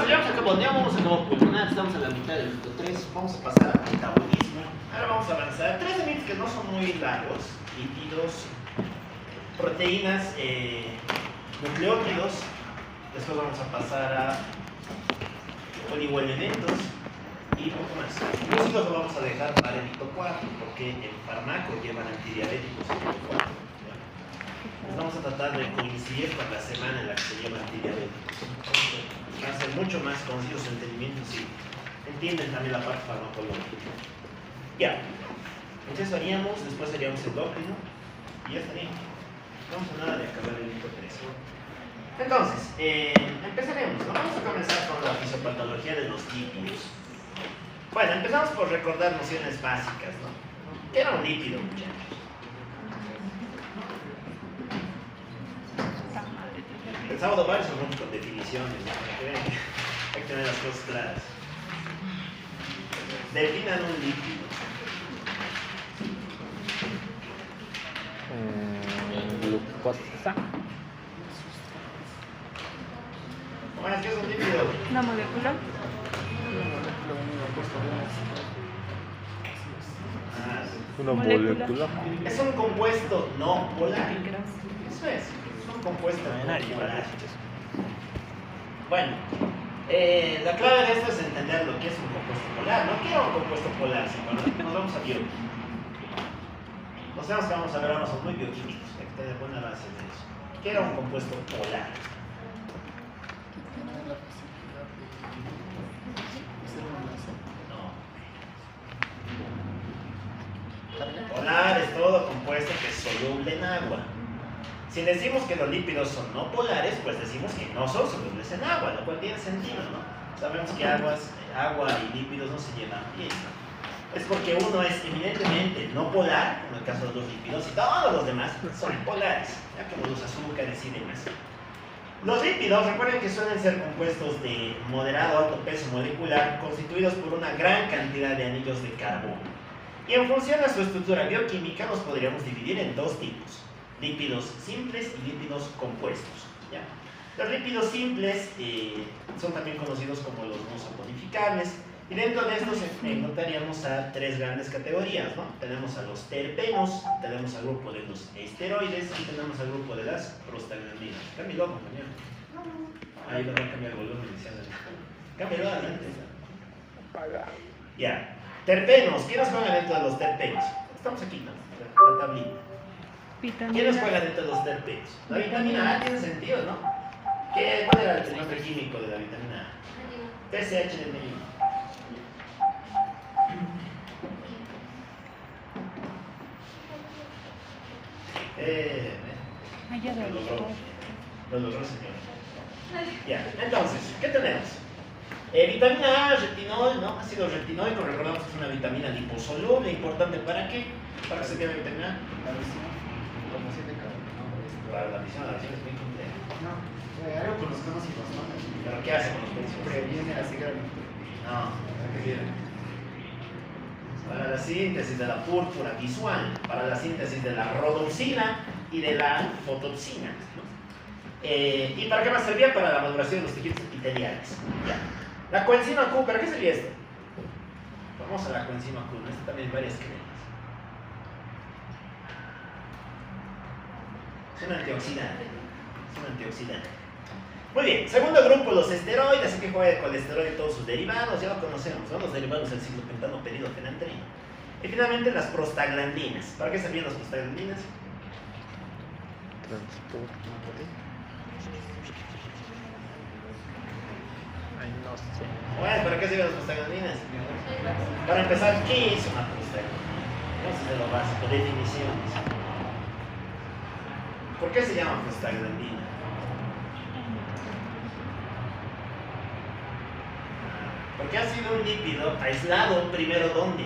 habíamos acabado, ya vamos a acabar pulmonar, estamos a la mitad del minuto 3, vamos a pasar al metabolismo. Ahora vamos a avanzar. 3 ambientes que no son muy largos: lípidos, proteínas, nucleótidos. Después vamos a pasar a oligoelementos y poco más. Los hijos lo vamos a dejar para el hito 4, porque el fármaco lleva antidiabéticos en el hito 4. Pues vamos a tratar de coincidir con la semana en la que se lleva antidiabéticos. Entonces, va a ser mucho más conciso su entendimiento si entienden también la parte farmacológica. Ya. Entonces haríamos, después haríamos endocrino y ya estaría. No vamos a nada de acabar el hito 3. Entonces, empezaremos, ¿no? Vamos a comenzar con la fisiopatología de los lípidos. Bueno, empezamos por recordar nociones básicas, ¿no? ¿Qué era un lípido, muchachos? El sábado varios son con definiciones, ¿no? Para que vean que hay que tener las cosas claras. Definan un lípido. Glucosa. Bueno, ¿qué es un lípido? Una molécula. Una Molécula. Es un compuesto no polar. Eso es un compuesto no polar. Bueno, la clave de esto es entender lo que es un compuesto polar. ¿No? ¿Qué era un compuesto polar? ¿Sí? Nos vamos a biología. Los temas que vamos a ver ahora son muy bioquímicos. Hay que tener buena base de eso. ¿Qué era un compuesto polar? Polar es todo compuesto que es soluble en agua. Si decimos que los lípidos son no polares, pues decimos que no son solubles en agua, lo cual tiene sentido, ¿no? Sabemos que agua y lípidos no se llevan bien, ¿no? Es porque uno es eminentemente no polar, en el caso de los lípidos, y todos los demás son polares, ya como los azúcares y demás. Los lípidos, recuerden que suelen ser compuestos de moderado alto peso molecular, constituidos por una gran cantidad de anillos de carbono. Y en función a su estructura bioquímica los podríamos dividir en dos tipos: lípidos simples y lípidos compuestos, ¿ya? Los lípidos simples son también conocidos como los no saponificables, y dentro de estos encontraríamos a 3 grandes categorías, ¿no? Tenemos a los terpenos, tenemos al grupo de los esteroides y tenemos al grupo de las prostaglandinas. Cámbialo, compañero. Ahí lo voy a cambiar el volumen inicial. Cámbialo adelante. Ya. Terpenos. ¿Quiénes juegan dentro de los terpenos? Estamos aquí, ¿no? La tablita. ¿Quiénes juegan dentro de los terpenos? La vitamina A tiene sentido, ¿no? ¿Cuál era el nombre químico de la vitamina A? TSH de medio. Lo logró, señor. Ya, entonces, ¿qué tenemos? Vitamina A, retinol, ¿no? Ácido retinoico, recordamos que es una vitamina liposoluble, importante ¿para qué? ¿Para qué se llama vitamina A? Para la visión, la visión es muy compleja. No, algo con los conocidos, ¿no? ¿Pero qué hace con los conocidos? Previene la cigarra. No, ¿qué quiere? Para la síntesis de la púrpura visual, para la síntesis de la rodopsina y de la fotoxina, ¿no? ¿Y para qué más servía? Para la maduración de los tejidos epiteliales. Ya. La coenzima Q, ¿para qué servía esto? Vamos a la coenzima Q, ¿no? Esta también hay varias creencias. Es un antioxidante. Es un antioxidante. Muy bien, segundo grupo, los esteroides, así que juega el colesterol y todos sus derivados, ya lo conocemos, ¿no? Los derivados del ciclopentano peridofenantrino. Y finalmente las prostaglandinas. ¿Para qué servían las prostaglandinas? Ay, no sé. Bueno, ¿para qué sirven las prostaglandinas? Para empezar, ¿qué es una prostaglandina? Vamos a hacer lo básico, definiciones. ¿Por qué se llama prostaglandina? Porque ha sido un lípido aislado primero, ¿dónde?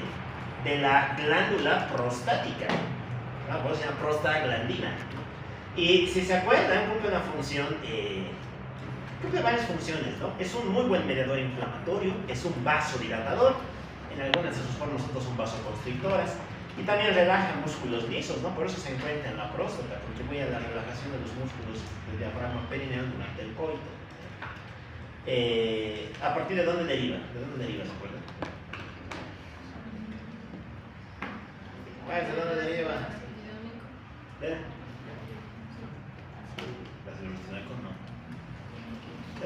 De la glándula prostática. Por eso se llama prostaglandina. Y si se acuerdan, cumple una función, cumple varias funciones, ¿no? Es un muy buen mediador inflamatorio, es un vasodilatador, en algunas de sus formas otras son vasoconstrictoras, y también relaja músculos lisos, ¿no? Por eso se encuentra en la próstata, contribuye a la relajación de los músculos del diafragma perineal durante el coito. ¿A partir de dónde deriva? ¿De dónde deriva, se acuerdan? ¿De dónde deriva? ¿De? Ácido lisinoico no.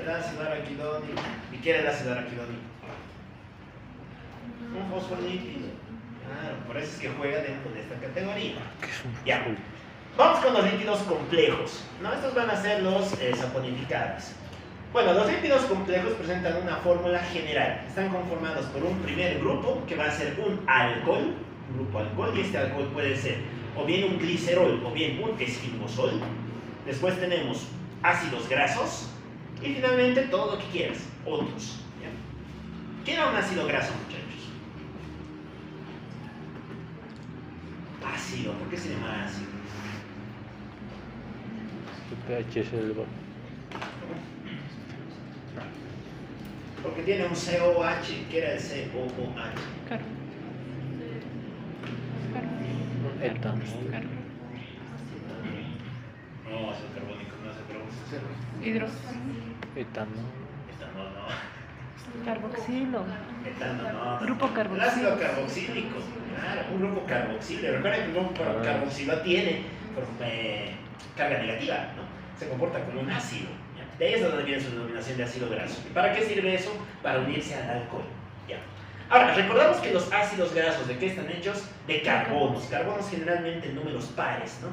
El ácido araquidónico. ¿Y qué era el ácido araquidónico? Un fosfolípido. Claro, por eso es que juega dentro de esta categoría. Ya. Vamos con los lípidos complejos. ¿No? Estos van a ser los saponificables. Bueno, los lípidos complejos presentan una fórmula general. Están conformados por un primer grupo, que va a ser un alcohol, un grupo alcohol, y este alcohol puede ser o bien un glicerol o bien un esquimosol. Después tenemos ácidos grasos y finalmente todo lo que quieras, otros. ¿Ya? ¿Qué era un ácido graso, muchachos? Ácido, ¿por qué se llama ácido? Su pH es elevado. Porque tiene un COH. ¿Qué era el COOH? Etano. No, ácido carbónico, no ácido carbónico. Etano. Etanol, no. Carboxilo. Etanol, no. Grupo El ácido carboxilo. carboxílico. Claro, un grupo carboxílico. Recuerden que un grupo carboxilo tiene carga negativa, ¿no? Se comporta como un ácido. ¿Ya? De ahí es donde viene su denominación de ácido graso. ¿Y para qué sirve eso? Para unirse al alcohol. ¿Ya? Ahora, recordamos que los ácidos grasos, ¿de qué están hechos? De carbonos. Carbonos generalmente en números pares, ¿no?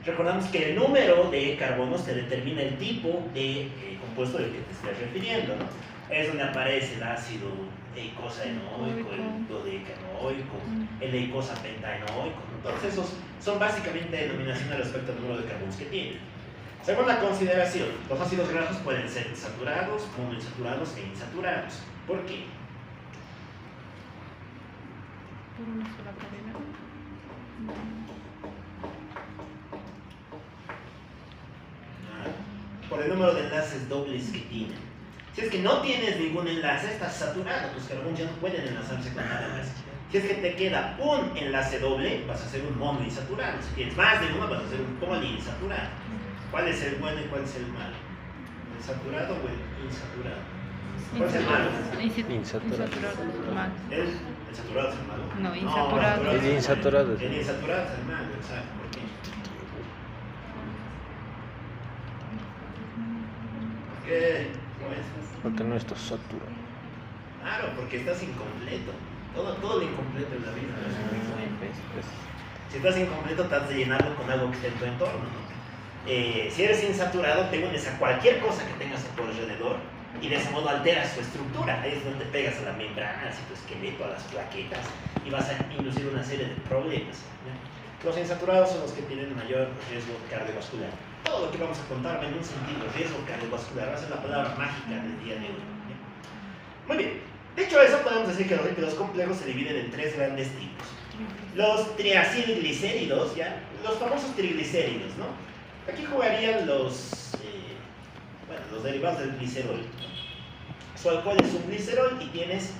Recordamos que el número de carbonos te determina el tipo de compuesto del que te estés refiriendo, ¿no? Es donde aparece el ácido eicosanoico, el dodecanoico, el eicosapentaenoico, ¿no? Todos esos son básicamente denominaciones respecto al número de carbonos que tienen. Segunda consideración, los ácidos grasos pueden ser saturados, monoinsaturados e insaturados. ¿Por qué? Por una sola cadena. Por el número de enlaces dobles que tienen. Si es que no tienes ningún enlace, estás saturado, tus carbonos ya no pueden enlazarse con nada más. Si es que te queda un enlace doble, vas a ser un monoinsaturado. Si tienes más de uno, vas a ser un poliinsaturado. ¿Cuál es el bueno y cuál es el malo? ¿El saturado o el insaturado? ¿Cuál es el malo? Insaturado. Mal. ¿El saturado es el malo? No, insaturado. El insaturado es El insaturado es el malo, exacto. ¿Por qué? ¿Qué? ¿Cómo es? Porque no estás saturado. Claro, porque estás incompleto. Todo lo incompleto en la vida. Si estás incompleto, estás de llenarlo con algo que esté en tu entorno, ¿no? Si eres insaturado, te unes a cualquier cosa que tengas a tu alrededor y de ese modo alteras su estructura. Ahí es donde te pegas a la membrana, a tu esqueleto, a las plaquetas y vas a inducir una serie de problemas, ¿no? Los insaturados son los que tienen mayor riesgo cardiovascular. Todo lo que vamos a contar va en un sentido, riesgo cardiovascular, va a ser la palabra mágica del día de hoy, ¿no? Muy bien. Dicho eso, podemos decir que los lípidos complejos se dividen en tres grandes tipos. Los triacilglicéridos, ¿ya? Los famosos triglicéridos, ¿no? Aquí jugarían los derivados del glicerol. Su alcohol es un glicerol y tienes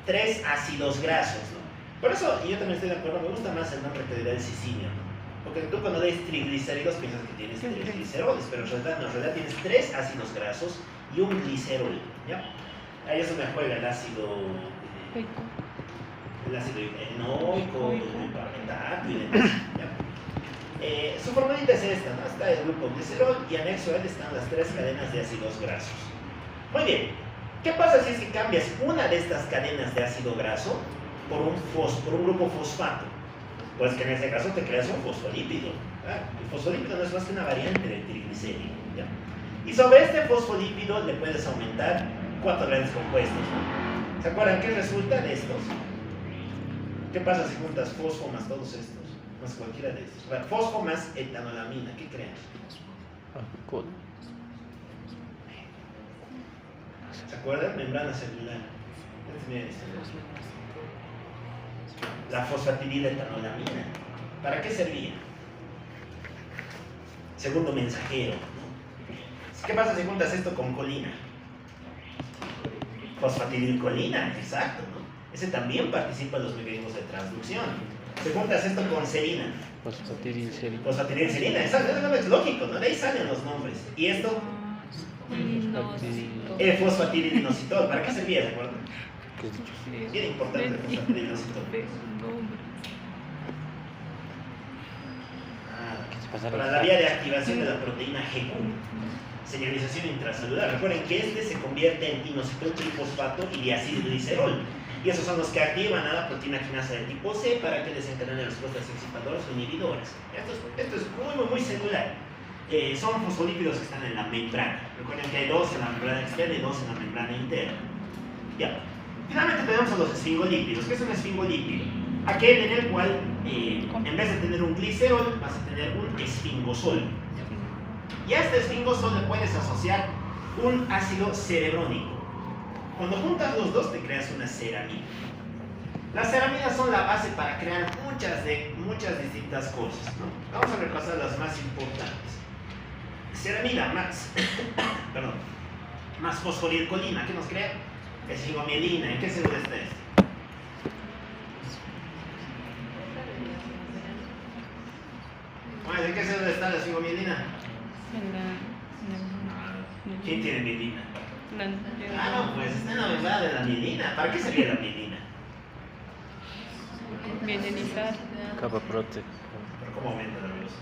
tres ácidos grasos, ¿no? Por eso, y yo también estoy de acuerdo, me gusta más el nombre que le da el cisinio, ¿no? Porque tú cuando lees triglicéridos piensas que tienes tres gliceroles, pero en realidad tienes tres ácidos grasos y un glicerol, ¿ya? Ahí es donde juega el ácido enoico, el parmentato y demás, ¿ya? Su formulita es esta, ¿no? Está el grupo glicerol y anexo a él están las tres cadenas de ácidos grasos. Muy bien, ¿qué pasa si es que cambias una de estas cadenas de ácido graso por un grupo fosfato? Pues que en ese caso te creas un fosfolípido. ¿Verdad? El fosfolípido no es más que una variante del triglicérido, ¿ya? Y sobre este fosfolípido le puedes aumentar 4 grandes compuestos, ¿no? ¿Se acuerdan qué resulta de estos? ¿Qué pasa si juntas fosfo más todos estos? Más cualquiera de estos. Bueno, fosfo más etanolamina, ¿qué creas? Alcohol. ¿Se acuerdan? Membrana celular. La fosfatidiletoanolamina. ¿Para qué servía? Segundo mensajero, ¿no? ¿Qué pasa si juntas esto con colina? Fosfatidilcolina, exacto, ¿no? Ese también participa en los mecanismos de transducción. Si juntas esto con serina. Fosfatidilserina. Fosfatidilserina, exacto, es lógico, ¿no? De ahí salen los nombres. Y esto Fosfatidilinositol. ¿Para qué servía, de acuerdo? ¿Qué has dicho? Bien importante el fosfatidilinositol. ¿Qué se pasa? Para la vía de activación de la proteína GQ. Señalización intracelular. Recuerden que este se convierte en inositol trifosfato y diacilglicerol. Y esos son los que activan a la proteína quinasa de tipo C para que desencadenen respuestas excipadoras o inhibidoras. Esto es muy celular. Son fosfolípidos que están en la membrana. Recuerden que hay dos en la membrana externa y dos en la membrana interna. Ya. Finalmente tenemos a los esfingolípidos. ¿Qué es un esfingolípido? Aquel en el cual, en vez de tener un glicerol, vas a tener un esfingosol. Y a este esfingosol le puedes asociar un ácido cerebrónico. Cuando juntas los dos te creas una ceramida. Las ceramidas son la base para crear muchas distintas cosas, ¿no? Vamos a repasar las más importantes. Ceramida más fosforilcolina, ¿qué nos crea? Esfingomielina. ¿En qué célula está esto? ¿En qué célula está la esfingomielina? ¿Quién tiene mielina? Pues está en la membrana de la mielina. ¿Para qué servía la mielina? Mielinizar. Capa prote. Pero ¿cómo aumenta la velocidad?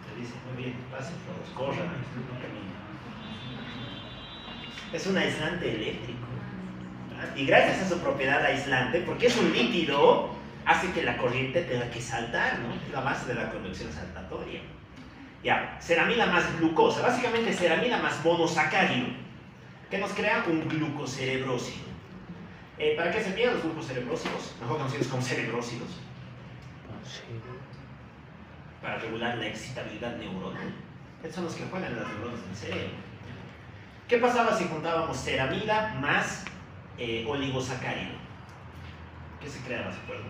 Te dice, muy bien, pasen todos, corran, no caminen. Es un aislante eléctrico. ¿Verdad? Y gracias a su propiedad aislante, porque es un líquido, hace que la corriente tenga que saltar, ¿no? Es la base de la conducción saltatoria. Ya, ceramida más glucosa, básicamente ceramida más monosacárido, que nos crea un glucocerebrósido. ¿Para qué servían los glucocerebrósidos? Mejor conocidos como cerebrósidos. Sí. Para regular la excitabilidad neuronal. Estos son los que juegan las neuronas del cerebro. ¿Qué pasaba si juntábamos ceramida más oligosacárido? ¿Qué se creaba, se acuerdan?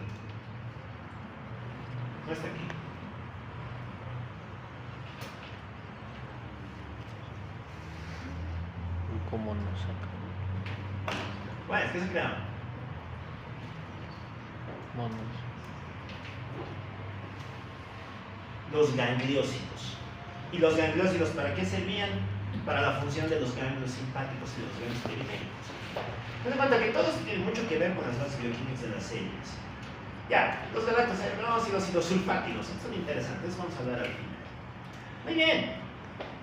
No está aquí. ¿Cómo no saca? Bueno, ¿qué se creaba? Monos. Los gangliósidos. ¿Y los gangliósidos para qué servían? Para la función de los ganglios simpáticos y los ganglios periféricos. Ten en cuenta que todo esto tiene mucho que ver con las bases bioquímicas de las células. Ya, los galactocerebrósidos y los sulfátidos son interesantes, vamos a hablar al final. Muy bien,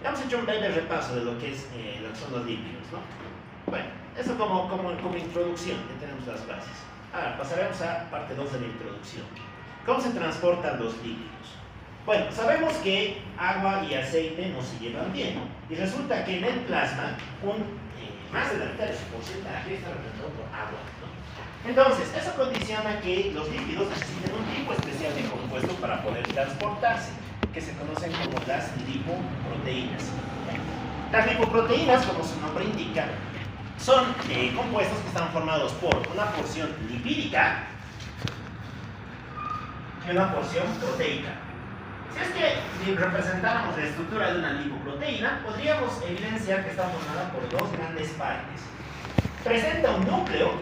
ya hemos hecho un breve repaso de lo que son los lípidos, ¿no? Bueno, eso como introducción, ya tenemos las bases. Ahora pasaremos a parte 2 de la introducción. ¿Cómo se transportan los lípidos? Bueno, sabemos que agua y aceite no se llevan bien. Y resulta que en el plasma, más de la mitad de su porcentaje está representado por agua, ¿no? Entonces, eso condiciona que los lípidos necesiten un tipo especial de compuesto para poder transportarse, que se conocen como las lipoproteínas. Las lipoproteínas, como su nombre indica, son compuestos que están formados por una porción lipídica y una porción proteica. Si es que representáramos la estructura de una lipoproteína, podríamos evidenciar que está formada por dos grandes partes. Presenta un núcleo,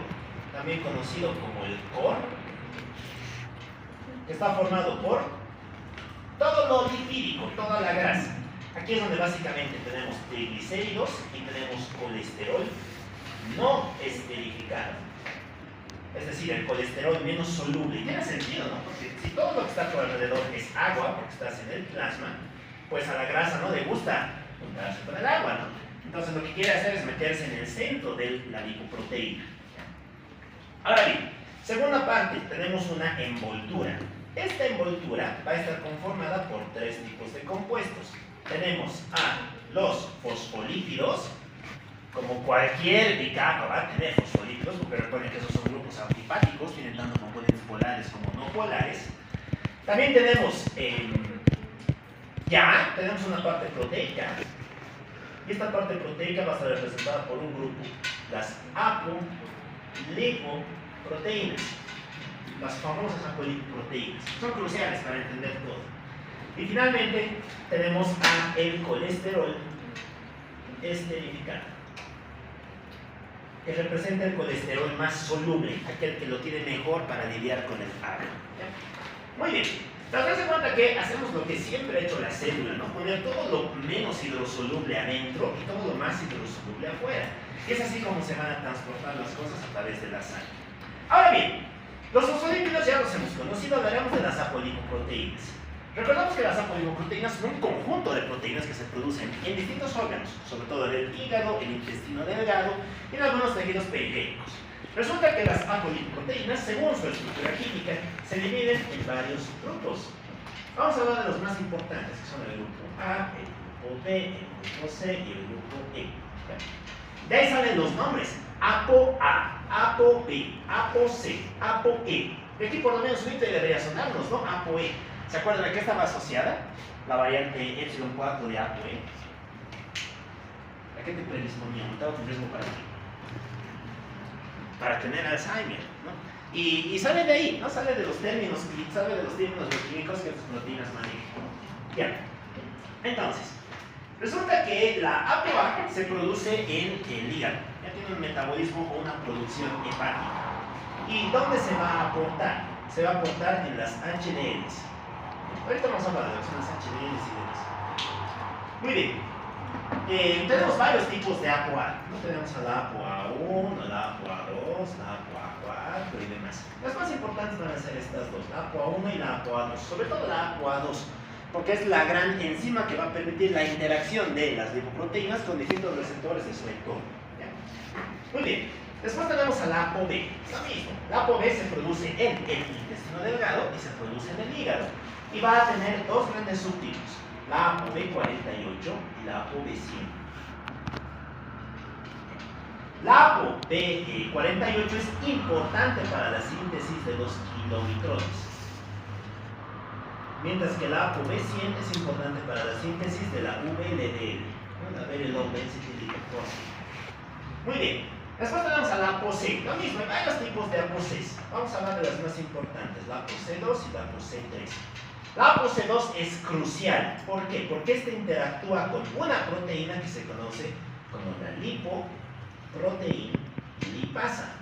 también conocido como el core, que está formado por todo lo lipídico, toda la grasa. Aquí es donde básicamente tenemos triglicéridos y tenemos colesterol no esterificado. Es decir, el colesterol menos soluble. Y tiene sentido, ¿no? Porque si todo lo que está a tu alrededor es agua, porque estás en el plasma, pues a la grasa no le gusta juntarse con el agua, ¿no? Entonces lo que quiere hacer es meterse en el centro de la lipoproteína. Ahora bien, segunda parte, tenemos una envoltura. Esta envoltura va a estar conformada por tres tipos de compuestos. Tenemos a los fosfolípidos, como cualquier bicapa va a tener fosfolípidos, pero recuerden que esos son grupos antipáticos, tienen tanto componentes polares como no polares. También tenemos, tenemos una parte proteica, y esta parte proteica va a estar representada por un grupo, las apolipoproteínas, las famosas apolipoproteínas. Son cruciales para entender todo. Y finalmente tenemos a el colesterol esterificado, que representa el colesterol más soluble, aquel que lo tiene mejor para lidiar con el agua. Muy bien, Entonces, se cuenta que hacemos lo que siempre ha hecho la célula, ¿no? Poner todo lo menos hidrosoluble adentro y todo lo más hidrosoluble afuera. Y es así como se van a transportar las cosas a través de la sangre. Ahora bien, los fosfolípidos ya los hemos conocido, hablaremos de las apolipoproteínas. Recordamos que las apolipoproteínas son un conjunto de proteínas que se producen en distintos órganos, sobre todo en el hígado, el intestino delgado y en algunos tejidos periféricos. Resulta que las apolipoproteínas, según su estructura química, se dividen en varios grupos. Vamos a hablar de los más importantes, que son el grupo A, el grupo B, el grupo C y el grupo E. De ahí salen los nombres: ApoA, ApoB, ApoC, ApoE. De aquí por lo menos ahorita debería sonarnos, ¿no? ApoE. ¿Se acuerdan a qué estaba asociada? La variante epsilon 4 de ApoE. ¿A qué te predisponía? ¿Aumentaba tu riesgo para tener Alzheimer, ¿no? Y sale de ahí, ¿no? Sale de los términos bioquímicos que las proteínas manejan. Bien. Entonces, resulta que la ApoA se produce en el hígado. Ya tiene un metabolismo o una producción hepática. ¿Y dónde se va a aportar? Se va a aportar en las HDLs. Ahorita vamos a hablar de las HDLs y demás. Muy bien. Tenemos varios tipos de ApoA. ¿No? Tenemos a la ApoA1, la ApoA2, la ApoA4 y demás. Las más importantes van a ser estas dos, la ApoA1 y la ApoA2. Sobre todo la ApoA2, porque es la gran enzima que va a permitir la interacción de las lipoproteínas con distintos receptores de su entorno. ¿Ya? Muy bien. Después tenemos a la ApoB. Lo mismo. La ApoB se produce en el intestino delgado y se produce en el hígado. Y va a tener dos grandes subtipos: la ApoB48 y la ApoB100. La ApoB48 es importante para la síntesis de los kilomicrones, mientras que la ApoB100 es importante para la síntesis de la VLDL, ¿no? La Very Low Density Lipoprotein. Muy bien. Después tenemos a la ApoC. Lo mismo, hay varios tipos de ApoCs. Vamos a hablar de las más importantes, la ApoC2 y la ApoC3. La ApoC2 es crucial. ¿Por qué? Porque esta interactúa con una proteína que se conoce como la lipoproteína lipasa.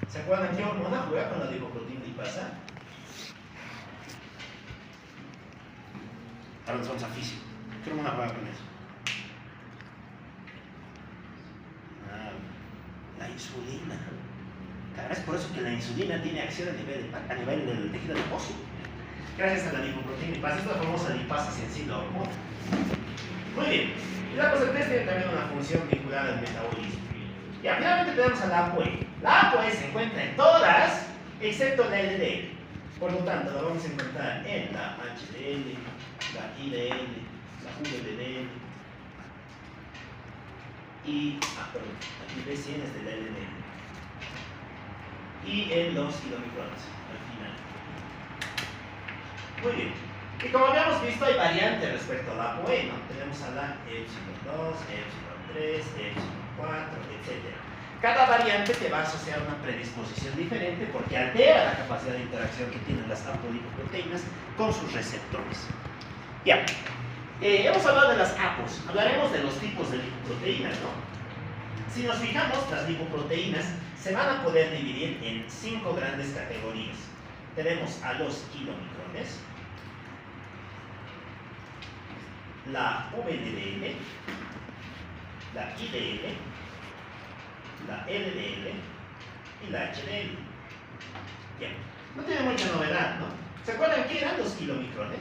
¿Se acuerdan qué hormona juega con la lipoproteína lipasa? Ahora nos vamos a físico. ¿Qué hormona juega con eso? La insulina. Claro, es por eso que la insulina tiene acción a nivel del tejido adiposo. Gracias a la lipoproteína lipasa. Es la famosa lipasa sencilla hormona. Muy bien. Y la ApoC3 tiene también una función vinculada al metabolismo. Y finalmente tenemos a la ApoE. La ApoE se encuentra en todas, excepto la LDL. Por lo tanto, la vamos a encontrar en la HDL, la IDL, la VLDL. Y, perdón, aquí B100 es de la LDL. Y en los kilomicrones, al final. Muy bien. Y como habíamos visto, hay variantes respecto a la ApoE, ¿no? Tenemos a la epsilon 2, epsilon 3, epsilon 4, etc. Cada variante te va a asociar una predisposición diferente porque altera la capacidad de interacción que tienen las apolipoproteínas con sus receptores. Ya. Hemos hablado de las apos, hablaremos de los tipos de lipoproteínas, ¿no? Si nos fijamos, las lipoproteínas se van a poder dividir en 5 grandes categorías. Tenemos a los kilomicrones, la VLDL, la IDL, la LDL y la HDL. Bien, no tiene mucha novedad, ¿no? ¿Se acuerdan qué eran los kilomicrones?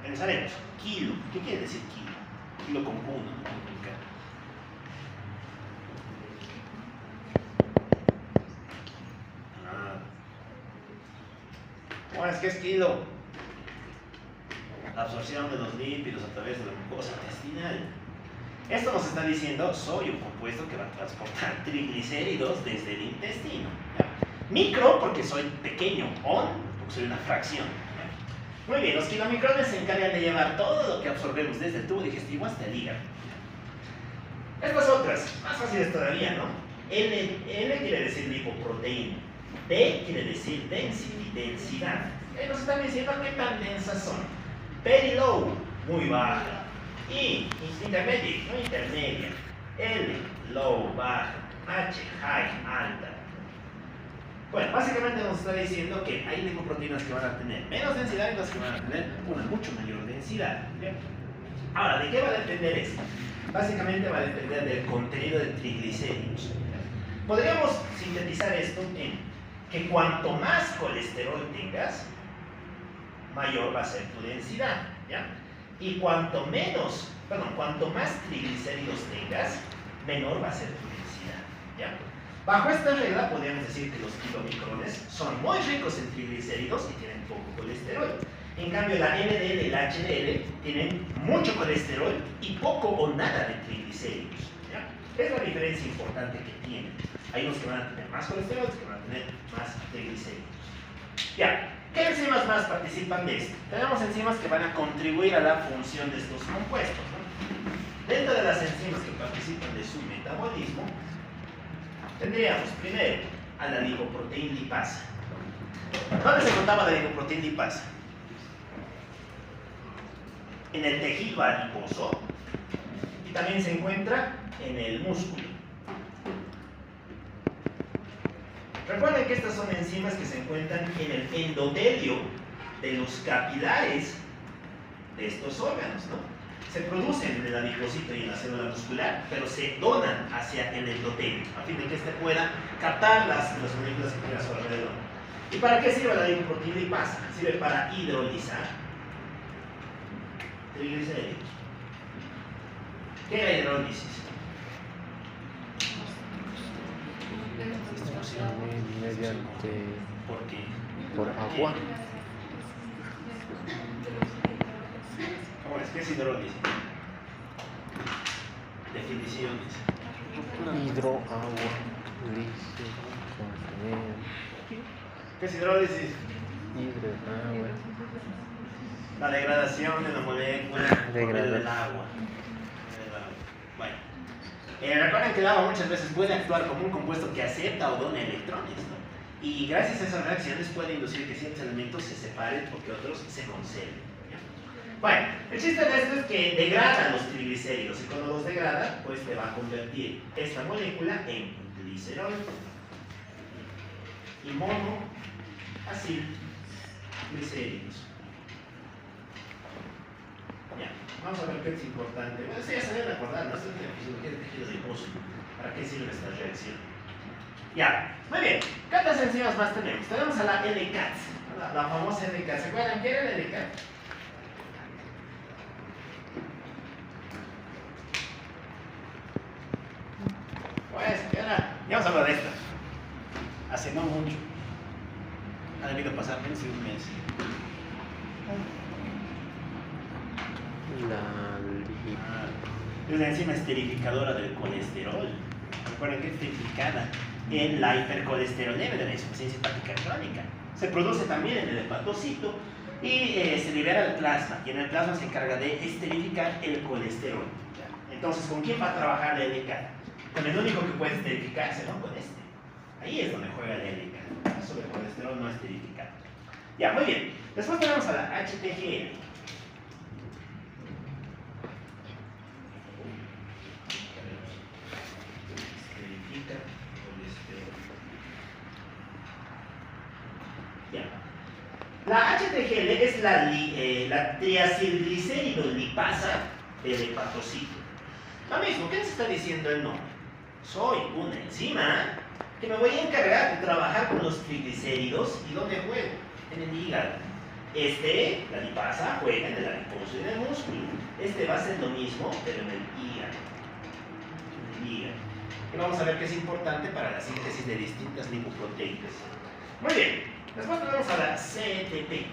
Pensaremos, kilo, ¿qué quiere decir kilo? Kilo con Q, ¿no? Bueno, es que es kilo. La absorción de los lípidos a través de la mucosa intestinal. Esto nos está diciendo, soy un compuesto que va a transportar triglicéridos desde el intestino. ¿Ya? Micro, porque soy pequeño. On, porque soy una fracción. Muy bien, los kilomicrones se encargan de llevar todo lo que absorbemos desde el tubo digestivo hasta el hígado. Estas otras, más fáciles todavía, ¿no? L quiere decir lipoproteína. D quiere decir density, densidad. Nos están diciendo qué tan densas son. Very low, muy baja. I, intermediate, no intermedia. L, low, baja. H, high, alta. Bueno, básicamente nos está diciendo que hay lipoproteínas que van a tener menos densidad y otras que van a tener una mucho mayor densidad. ¿Bien? Ahora, ¿de qué va a depender esto? Básicamente va a depender del contenido de triglicéridos. Podríamos sintetizar esto en que cuanto más colesterol tengas, mayor va a ser tu densidad, ¿ya? Y cuanto más triglicéridos tengas, menor va a ser tu densidad, ¿ya? Bajo esta regla podríamos decir que los kilomicrones son muy ricos en triglicéridos y tienen poco colesterol. En cambio, la LDL y la HDL tienen mucho colesterol y poco o nada de triglicéridos, ¿ya? Es la diferencia importante que tienen. Hay unos que van a tener más colesterol, otros que van a tener más triglicéridos. Ya, ¿qué enzimas más participan de esto? Tenemos enzimas que van a contribuir a la función de estos compuestos, ¿no? Dentro de las enzimas que participan de su metabolismo, tendríamos primero a la lipoproteína lipasa. ¿Dónde se encontraba la lipoproteína lipasa? En el tejido adiposo y también se encuentra en el músculo. Recuerden que estas son enzimas que se encuentran en el endotelio de los capilares de estos órganos, ¿no? Se producen en el adipocito y en la célula muscular, pero se donan hacia el endotelio, a fin de que éste pueda captar las moléculas que tiene a su alrededor. ¿Y para qué sirve la lipoproteína lipasa? Sirve para hidrolizar triglicéridos. ¿Qué es la hidrólisis? Mediante ¿Por qué? por agua. ¿Cómo es? ¿Qué es hidrólisis? Definiciones. Hidro, agua, lice, contener. ¿Qué es hidrólisis? Hidro, agua. La degradación de la molécula por medio del agua. Bueno. Recuerden que el agua muchas veces puede actuar como un compuesto que acepta o dona electrones, ¿no? Y gracias a esas reacciones puede inducir que ciertos elementos se separen o que otros se conserven. ¿Ya? Bueno, el chiste de esto es que degrada los triglicéridos y cuando los degrada, pues te va a convertir esta molécula en glicerol y monoacilglicéridos. Ya, vamos a ver qué es importante. Bueno, esto ya se debe recordar, ¿no? Esto es de fisiología de tejido adiposo. ¿Para qué sirve esta reacción? Ya, muy bien. ¿Cuántas enzimas más tenemos? Tenemos a la LCAT, la famosa LCAT. ¿Se acuerdan qué era la LCAT? Pues, ya vamos a hablar de esta. Hace no mucho. Ha debido pasar menos de un mes. Es la enzima esterificadora del colesterol. Recuerden que es esterificada en la hipercolesterolemia de la insuficiencia hepática crónica. Se produce también en el hepatocito y se libera al plasma. Y en el plasma se encarga de esterificar el colesterol. Entonces, ¿con quién va a trabajar la LCAT? Con el único que puede esterificarse, ¿no? Con este. Ahí es donde juega la LCAT. Sobre el colesterol no esterificado. Ya, muy bien. Después tenemos a la HTGL. La HTGL es la triacilglicérido lipasa del hepatocito. Lo mismo, ¿qué nos está diciendo el nombre? Soy una enzima que me voy a encargar de trabajar con los triglicéridos. ¿Y dónde juego? En el hígado. La lipasa, juega en el adiposo y en el músculo. Va a ser lo mismo, pero en el hígado. En el hígado. Y vamos a ver que es importante para la síntesis de distintas lipoproteínas. Muy bien. Después tenemos a la CETP. Bien.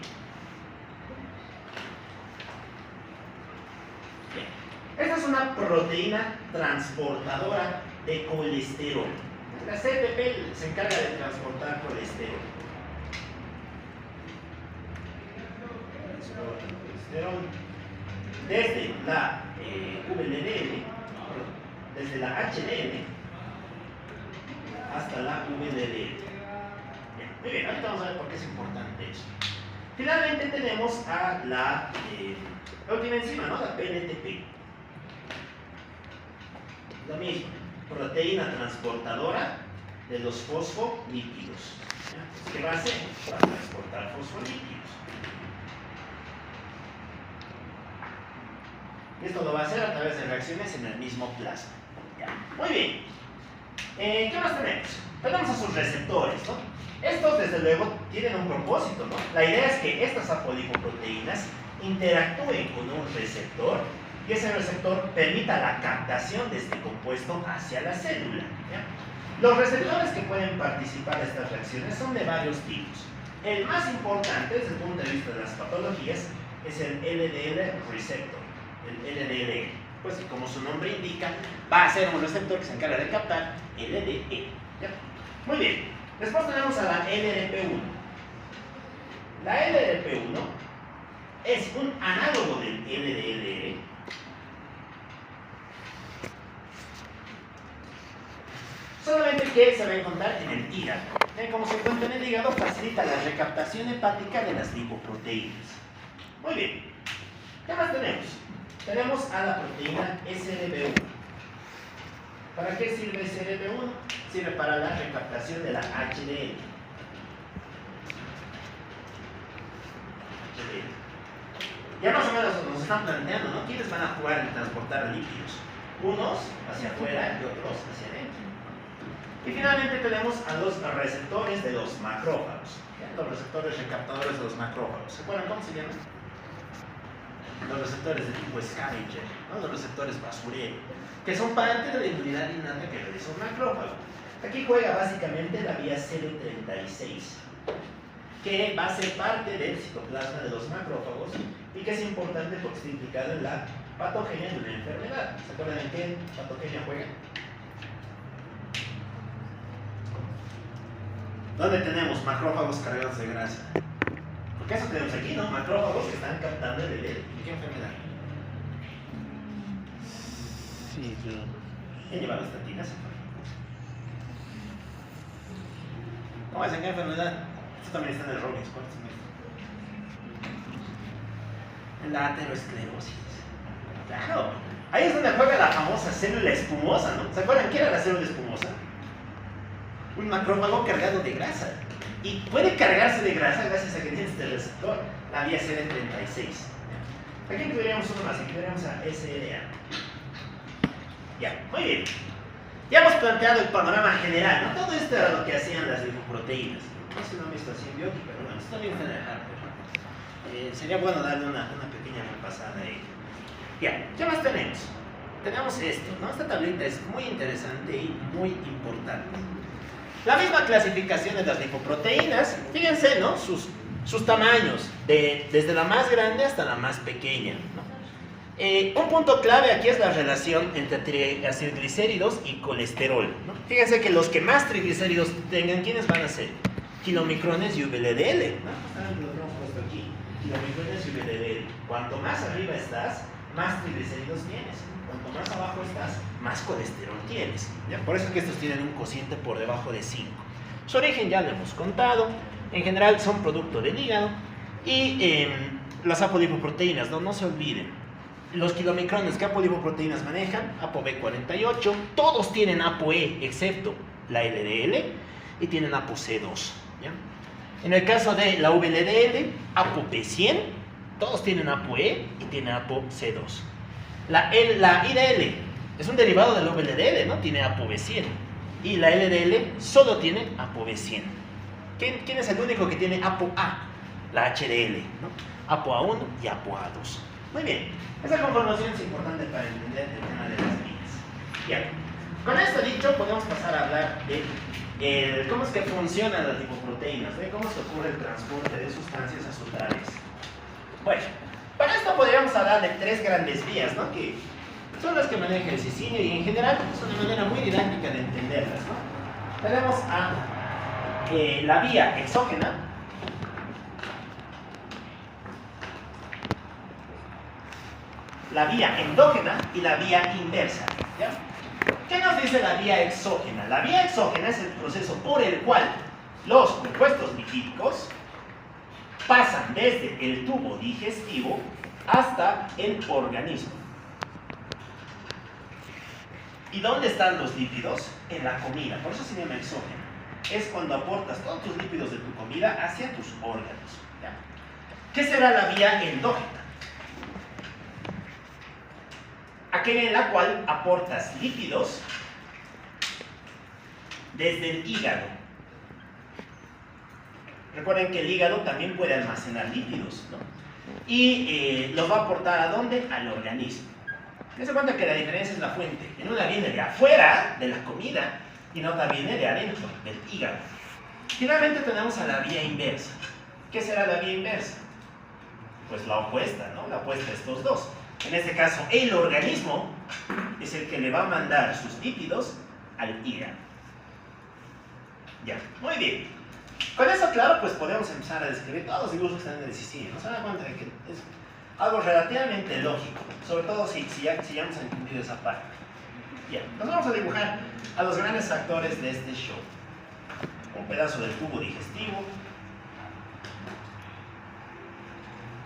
Esta es una proteína transportadora de colesterol. La CETP se encarga de transportar colesterol. Desde la VLDL, desde la HDL hasta la VLDL. Muy bien, ahorita vamos a ver por qué es importante eso. Finalmente tenemos a la última enzima, ¿no? La PNTP. Lo mismo. proteína transportadora de los fosfolípidos. ¿Ya? ¿Qué va a hacer? Va a transportar fosfolípidos. Y esto lo va a hacer a través de reacciones en el mismo plasma. ¿Ya? Muy bien. ¿Qué más tenemos? Tenemos a sus receptores, ¿no? Estos, desde luego, tienen un propósito, ¿no? La idea es que estas apolipoproteínas interactúen con un receptor y ese receptor permita la captación de este compuesto hacia la célula. ¿Ya? Los receptores que pueden participar de estas reacciones son de varios tipos. El más importante, desde el punto de vista de las patologías, es el LDL receptor, el LDL. Pues como su nombre indica, va a ser un receptor que se encarga de captar LDL. ¿Ya? Muy bien. Después tenemos a la LRP1. La LRP1 es un análogo del LDL. Solamente que se va a encontrar en el hígado. Como se encuentra en el hígado, facilita la recaptación hepática de las lipoproteínas. Muy bien. ¿Qué más tenemos? Tenemos a la proteína SLB1. ¿Para qué sirve SLB1? Sirve para la recaptación de la HDL. Ya más o menos nos están planteando, ¿no? ¿Quiénes van a jugar en transportar lípidos? Unos hacia afuera y otros hacia adentro. Y finalmente tenemos a los receptores de los macrófagos. ¿Ya? Los receptores recaptadores de los macrófagos. ¿Se acuerdan cómo se llaman? Los receptores de tipo scavenger, ¿no? Los receptores basurero, que son parte de la inmunidad innata que realiza un macrófago. Aquí juega básicamente la vía CD36, que va a ser parte del citoplasma de los macrófagos y que es importante porque está implicado en la patogenia de una enfermedad. ¿Se acuerdan en qué patogenia juega? ¿Dónde tenemos macrófagos cargados de grasa? Porque eso tenemos aquí, ¿no? Macrófagos que están captando el LDL. ¿En qué enfermedad? Sí, claro. ¿Quién lleva las estatinas? ¿Cómo es? ¿En qué enfermedad? Esto también está en el Robbins. ¿Cuál es esto? En la aterosclerosis. Claro. Ahí es donde juega la famosa célula espumosa, ¿no? ¿Se acuerdan qué era la célula espumosa? Un macrófago cargado de grasa. Y puede cargarse de grasa gracias a que tiene este receptor, la vía CD36. Aquí incluiríamos uno más, incluiríamos a SLA. Ya, muy bien. Ya hemos planteado el panorama general, ¿no? Todo esto era lo que hacían las lipoproteínas. No es que no han visto simbiótica, pero bueno, esto también está en el hardware. Sería bueno darle una pequeña repasada ahí. Ya, ¿qué más tenemos? Tenemos esto, ¿no? Esta tablita es muy interesante y muy importante. La misma clasificación de las lipoproteínas, fíjense, ¿no? Sus tamaños, desde la más grande hasta la más pequeña, ¿no? Un punto clave aquí es la relación entre triglicéridos y colesterol, ¿no? Fíjense que los que más triglicéridos tengan, ¿quiénes van a ser? Kilomicrones y VLDL, ¿no? Lo tenemos puesto aquí, kilomicrones y VLDL. Cuanto más arriba estás, más triglicéridos tienes. Cuanto más abajo estás, más colesterol tienes. ¿Ya? Por eso es que estos tienen un cociente por debajo de 5. Su origen ya lo hemos contado. En general son producto del hígado. Y las apolipoproteínas, no se olviden. Los kilomicrones, ¿qué apolipoproteínas manejan? ApoB48. Todos tienen ApoE, excepto la LDL. Y tienen ApoC2. ¿Ya? En el caso de la VLDL, ApoB100. Todos tienen ApoE y tienen ApoC2. La IDL es un derivado del VLDL, ¿no? Tiene ApoB100. Y la LDL solo tiene ApoB100. ¿Quién es el único que tiene ApoA? La HDL, ¿no? ApoA1 y ApoA2. Muy bien. Esa conformación es importante para entender el tema de las vías. Bien. Con esto dicho, podemos pasar a hablar de cómo es que funcionan las lipoproteínas, de cómo se ocurre el transporte de sustancias azotales. Bueno. Para esto podríamos hablar de 3 grandes vías, ¿no? Que son las que maneja el cicinio y en general es una manera muy didáctica de entenderlas, ¿no? Tenemos a la vía exógena, la vía endógena y la vía inversa, ¿ya? ¿Qué nos dice la vía exógena? La vía exógena es el proceso por el cual los compuestos lipídicos pasan desde el tubo digestivo hasta el organismo. ¿Y dónde están los lípidos? En la comida, por eso se llama exógeno. Es cuando aportas todos tus lípidos de tu comida hacia tus órganos. ¿Ya? ¿Qué será la vía endógena? Aquella en la cual aportas lípidos desde el hígado. Recuerden que el hígado también puede almacenar lípidos, ¿no? Y los va a aportar ¿a dónde? Al organismo. Dense cuenta que la diferencia es la fuente. En una viene de afuera de la comida y en otra viene de adentro, del hígado. Finalmente tenemos a la vía inversa. ¿Qué será la vía inversa? Pues la opuesta, ¿no? La opuesta de estos dos. En este caso, el organismo es el que le va a mandar sus lípidos al hígado. Ya, muy bien. Con eso, claro, pues podemos empezar a describir todos los dibujos que están en el sistema. ¿No se dan cuenta de que es algo relativamente lógico? Sobre todo si ya hemos entendido esa parte. Ya, nos vamos a dibujar a los grandes actores de este show. Un pedazo del tubo digestivo.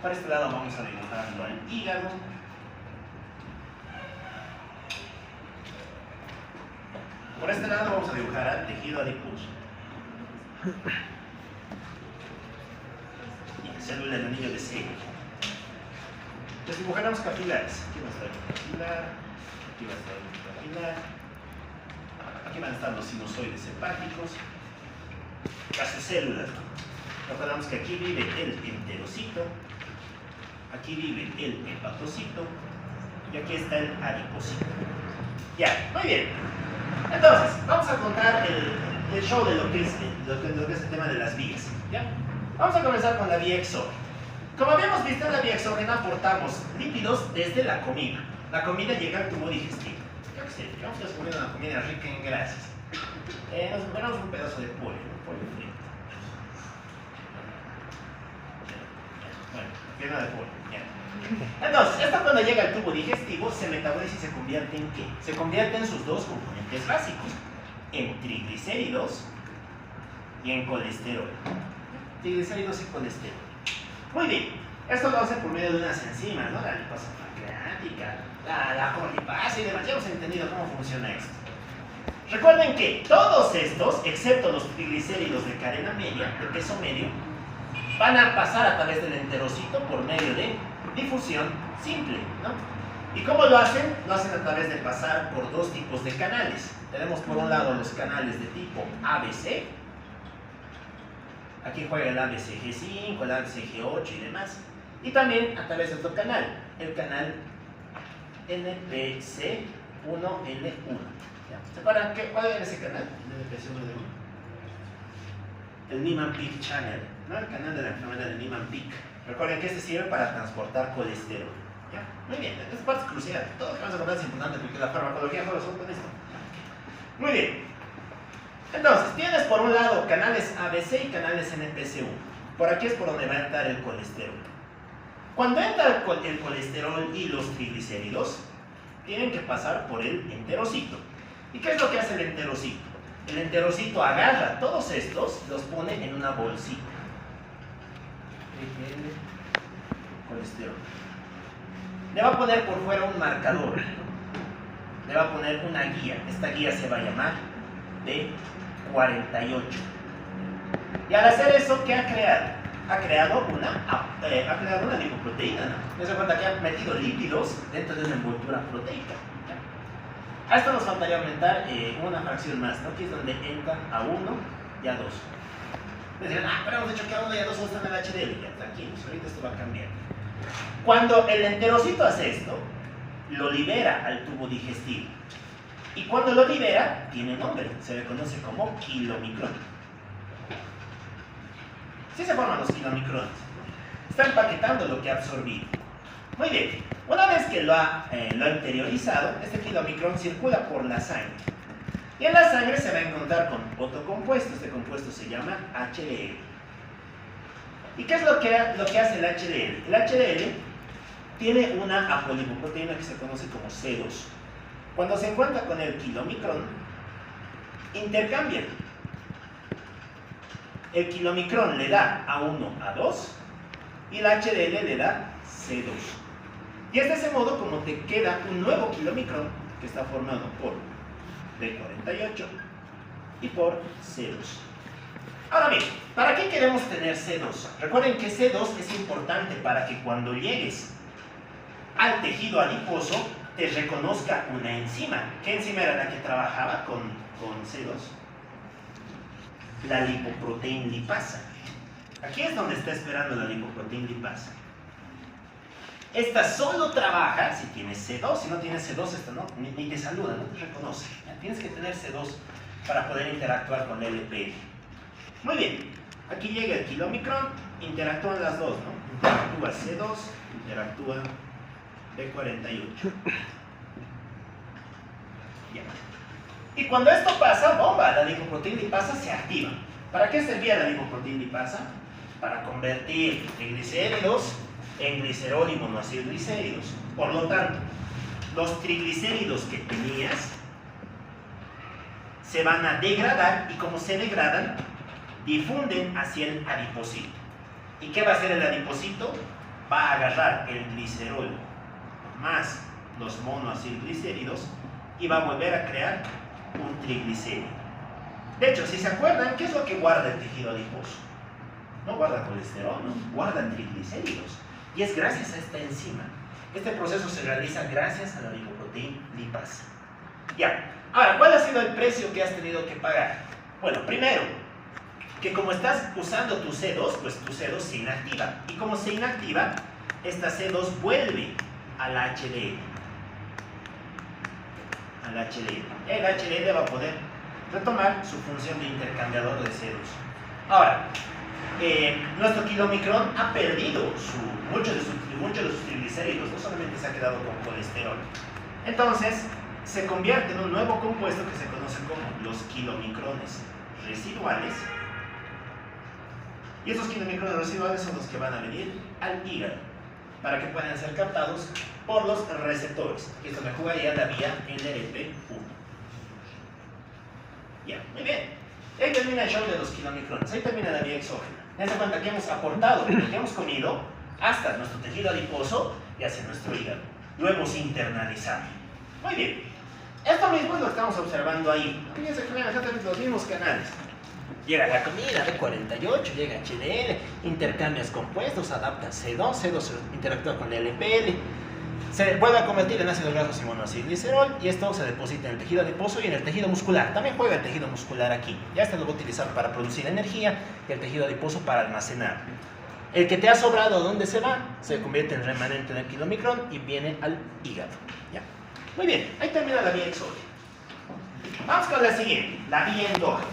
Para este lado vamos a dibujarlo al hígado. Por este lado vamos a dibujar al tejido adiposo. Y célula del anillo de Seeger. Entonces dibujaremos capilares. Aquí va a estar el capilar, aquí va a estar el capilar, aquí van a estar los sinusoides hepáticos, las células. Recordamos que aquí vive el enterocito, aquí vive el hepatocito y aquí está el adipocito. Ya, muy bien. Entonces, vamos a contar el show de lo que es el tema de las vías. ¿Ya? Vamos a comenzar con la vía exógena. Como habíamos visto en la vía exógena, aportamos lípidos desde la comida. La comida llega al tubo digestivo. Yo qué sé, vamos a descubrir una comida rica en grasas. Nos comemos un pedazo de pollo, pollo frito. Bueno, pierna de pollo. Ya. Entonces, esto cuando llega al tubo digestivo se metaboliza y se convierte en ¿qué? Se convierte en sus dos componentes básicos, en triglicéridos y en colesterol. Triglicéridos y colesterol. Muy bien, esto lo hace por medio de unas enzimas, ¿no? La lipasa pancreática, la colipasa y demás. Ya hemos entendido cómo funciona esto. Recuerden que todos estos, excepto los triglicéridos de cadena media, de peso medio, van a pasar a través del enterocito por medio de difusión simple, ¿no? ¿Y cómo lo hacen? Lo hacen a través de pasar por dos tipos de canales. Tenemos por un lado los canales de tipo ABC. Aquí juega el ABCG5, el ABCG8 y demás. Y también a través de otro canal, el canal NPC1L1. ¿Se acuerdan cuál era ese canal? NPC1L1. El Niemann-Pick Channel, ¿no? El canal de la enfermedad de Niemann-Pick. Recuerden que este sirve para transportar colesterol. ¿Ya? Muy bien, esta parte es crucial. Todo lo que vamos a contar es importante porque la farmacología juega con esto. Muy bien. Entonces, tienes por un lado canales ABC y canales NPC1. Por aquí es por donde va a entrar el colesterol. Cuando entra el colesterol y los triglicéridos, tienen que pasar por el enterocito. ¿Y qué es lo que hace el enterocito? El enterocito agarra todos estos, los pone en una bolsita. Colesterol. Le va a poner por fuera un marcador. Le va a poner una guía. Esta guía se va a llamar D48. Y al hacer eso, ¿qué ha creado? Ha creado una lipoproteína, ¿no? Se cuenta que ha metido lípidos dentro de una envoltura proteica. A esto nos faltaría aumentar una fracción más, ¿no? Que es donde entran A1 y A2. Me dirán, pero hemos dicho que A1 y A2 solo están en el HDL. Ya, tranquilos, ahorita esto va a cambiar. Cuando el enterocito hace esto, lo libera al tubo digestivo. Y cuando lo libera, tiene nombre, se le conoce como kilomicrón. Así se forman los kilomicrones. Está empaquetando lo que ha absorbido. Muy bien, una vez que lo ha interiorizado, este kilomicrón circula por la sangre. Y en la sangre se va a encontrar con otro compuesto. Este compuesto se llama HDL. ¿Y qué es lo que hace el HDL? El HDL tiene una apolipoproteína que se conoce como C2. Cuando se encuentra con el kilomicrón, intercambian. El kilomicrón le da A1, A2 y el HDL le da C2. Y es de ese modo como te queda un nuevo kilomicrón que está formado por B48 y por C2. Ahora bien, ¿para qué queremos tener C2? Recuerden que C2 es importante para que cuando llegues al tejido adiposo te reconozca una enzima. ¿Qué enzima era la que trabajaba con C2? La lipoproteína lipasa. Aquí es donde está esperando la lipoproteína lipasa. Esta solo trabaja si tienes C2. Si no tienes C2, esta no, ni te saluda, no te reconoce. Tienes que tener C2 para poder interactuar con el LPL. Muy bien, aquí llega el kilomicrón, interactúan las dos, ¿no? Interactúa C2, interactúa B48. Ya. Y cuando esto pasa, bomba, la lipoproteína lipasa se activa. ¿Para qué servía la lipoproteína lipasa? Para convertir triglicéridos en glicerol y monoacilglicéridos. Por lo tanto, los triglicéridos que tenías se van a degradar y como se degradan, difunden hacia el adipocito. ¿Y qué va a hacer el adipocito? Va a agarrar el glicerol más los monoacilglicéridos y va a volver a crear un triglicérido. De hecho, si se acuerdan, ¿qué es lo que guarda el tejido adiposo? No guarda colesterol, ¿no? Guarda triglicéridos. Y es gracias a esta enzima. Este proceso se realiza gracias a la lipoproteína lipasa. Ya. Ahora, ¿cuál ha sido el precio que has tenido que pagar? Bueno, primero, que como estás usando tu C2, pues tu C2 se inactiva. Y como se inactiva, esta C2 vuelve al HDL. Al HDL. El HDL va a poder retomar su función de intercambiador de C2. Ahora, nuestro kilomicrón ha perdido muchos de sus triglicéridos, no solamente se ha quedado con colesterol. Entonces, se convierte en un nuevo compuesto que se conoce como los kilomicrones residuales. Y esos kilomicrones residuales son los que van a venir al hígado para que puedan ser captados por los receptores. Y esto me jugaría la vía NLP1. Ya, muy bien. Y ahí termina el show de los kilomicrones. Ahí termina la vía exógena. Dense cuenta que hemos aportado lo que hemos comido hasta nuestro tejido adiposo y hacia nuestro hígado. Lo hemos internalizado. Muy bien. Esto mismo es lo que estamos observando ahí. Fíjense que ven exactamente los mismos canales. Llega la comida B48, llega HDL, intercambias compuestos, adapta C2, C2 interactúa con el LPL, se vuelve a convertir en ácido graso y monoacilglicerol y esto se deposita en el tejido adiposo y en el tejido muscular. También juega el tejido muscular aquí. Ya este lo voy a utilizar para producir energía y el tejido adiposo para almacenar. El que te ha sobrado, ¿dónde se va? Se convierte en remanente del kilomicrón y viene al hígado. ¿Ya? Muy bien, ahí termina la vía exógena. Vamos con la siguiente, la vía endógena.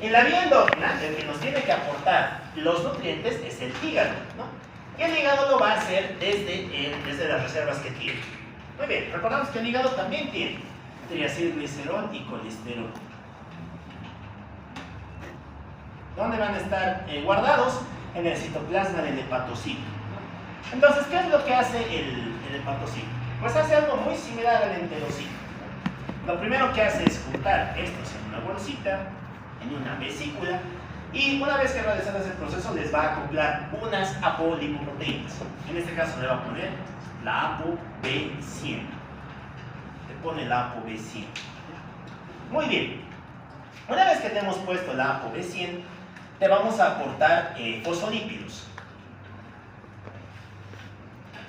En la vía endógena, el que nos tiene que aportar los nutrientes es el hígado, ¿no? Y el hígado lo va a hacer desde las reservas que tiene. Muy bien, recordamos que el hígado también tiene triacilglicerol y colesterol. ¿Dónde van a estar guardados? En el citoplasma del hepatocito. Entonces, ¿qué es lo que hace el hepatocito? Pues hace algo muy similar al enterocito. Lo primero que hace es juntar estos en una bolsita, en una vesícula, y una vez que realizan ese proceso les va a acoplar unas apolipoproteínas. En este caso le va a poner la ApoB100. Te pone la ApoB100. Muy bien. Una vez que te hemos puesto la ApoB100, te vamos a aportar fosfolípidos.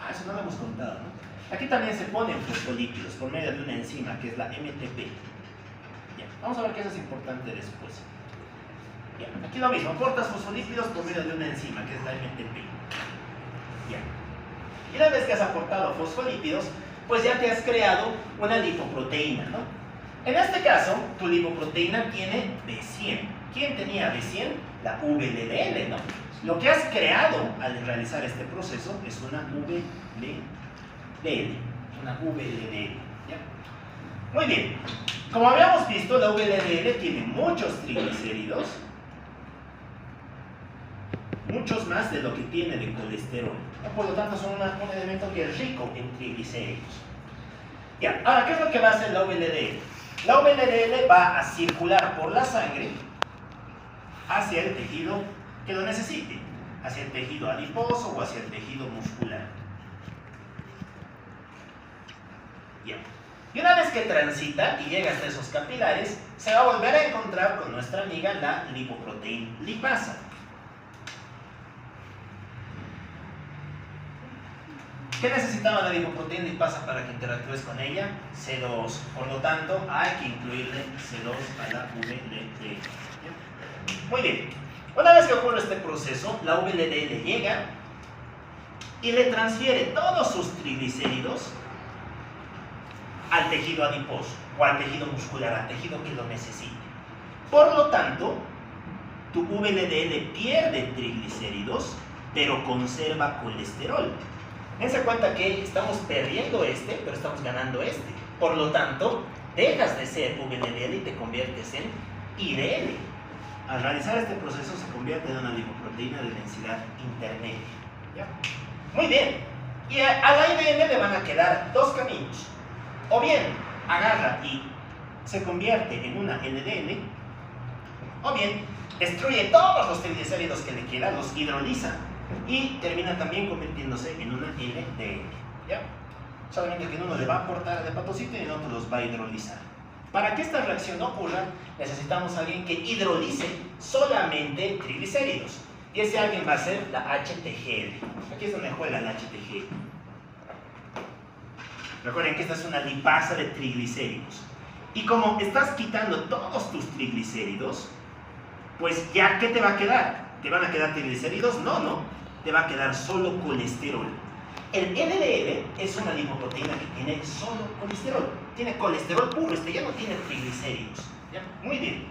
Eso no lo hemos contado, ¿no? Aquí también se ponen fosfolípidos por medio de una enzima que es la MTP. Ya, vamos a ver que eso es importante después. Ya, aquí lo mismo, aportas fosfolípidos por medio de una enzima que es la MTP. Ya. Y una vez que has aportado fosfolípidos, pues ya te has creado una lipoproteína, ¿no? En este caso, tu lipoproteína tiene B100. ¿Quién tenía B100? La VLDL, ¿no? Lo que has creado al realizar este proceso es una VLDL. Una VLDL. ¿Ya? Muy bien. Como habíamos visto, la VLDL tiene muchos triglicéridos, muchos más de lo que tiene de colesterol. Por lo tanto, son un elemento que es rico en triglicéridos. Ya. Ahora, ¿qué es lo que va a hacer la VLDL? La VLDL va a circular por la sangre hacia el tejido que lo necesite, hacia el tejido adiposo o hacia el tejido muscular. Ya. Y una vez que transita y llega hasta esos capilares, se va a volver a encontrar con nuestra amiga la lipoproteína lipasa. ¿Qué necesitaba la lipoproteína lipasa para que interactúes con ella? C2. Por lo tanto, hay que incluirle C2 a la VLDL. Muy bien. Una vez que ocurre este proceso, la VLDL llega y le transfiere todos sus triglicéridos al tejido adiposo o al tejido muscular, al tejido que lo necesite. Por lo tanto, tu VLDL pierde triglicéridos, pero conserva colesterol. Dense cuenta que estamos perdiendo este, pero estamos ganando este. Por lo tanto, dejas de ser VLDL y te conviertes en IDL. Al realizar este proceso se convierte en una lipoproteína de densidad intermedia. ¿Ya? Muy bien. Y a la IDL le van a quedar dos caminos. O bien agarra y se convierte en una LDL, o bien destruye todos los triglicéridos que le quedan, los hidroliza y termina también convirtiéndose en una LDL. ¿Ya? Solamente que en uno le va a aportar al hepatocito y en otro los va a hidrolizar. Para que esta reacción ocurra, necesitamos a alguien que hidrolice solamente triglicéridos. Y ese alguien va a ser la HTGL. Aquí es donde juega la HTGL. Recuerden que esta es una lipasa de triglicéridos. Y como estás quitando todos tus triglicéridos, pues ya, ¿qué te va a quedar? ¿Te van a quedar triglicéridos? No, no. Te va a quedar solo colesterol. El LDL es una lipoproteína que tiene solo colesterol. Tiene colesterol puro, ya no tiene triglicéridos. ¿Ya? Muy bien.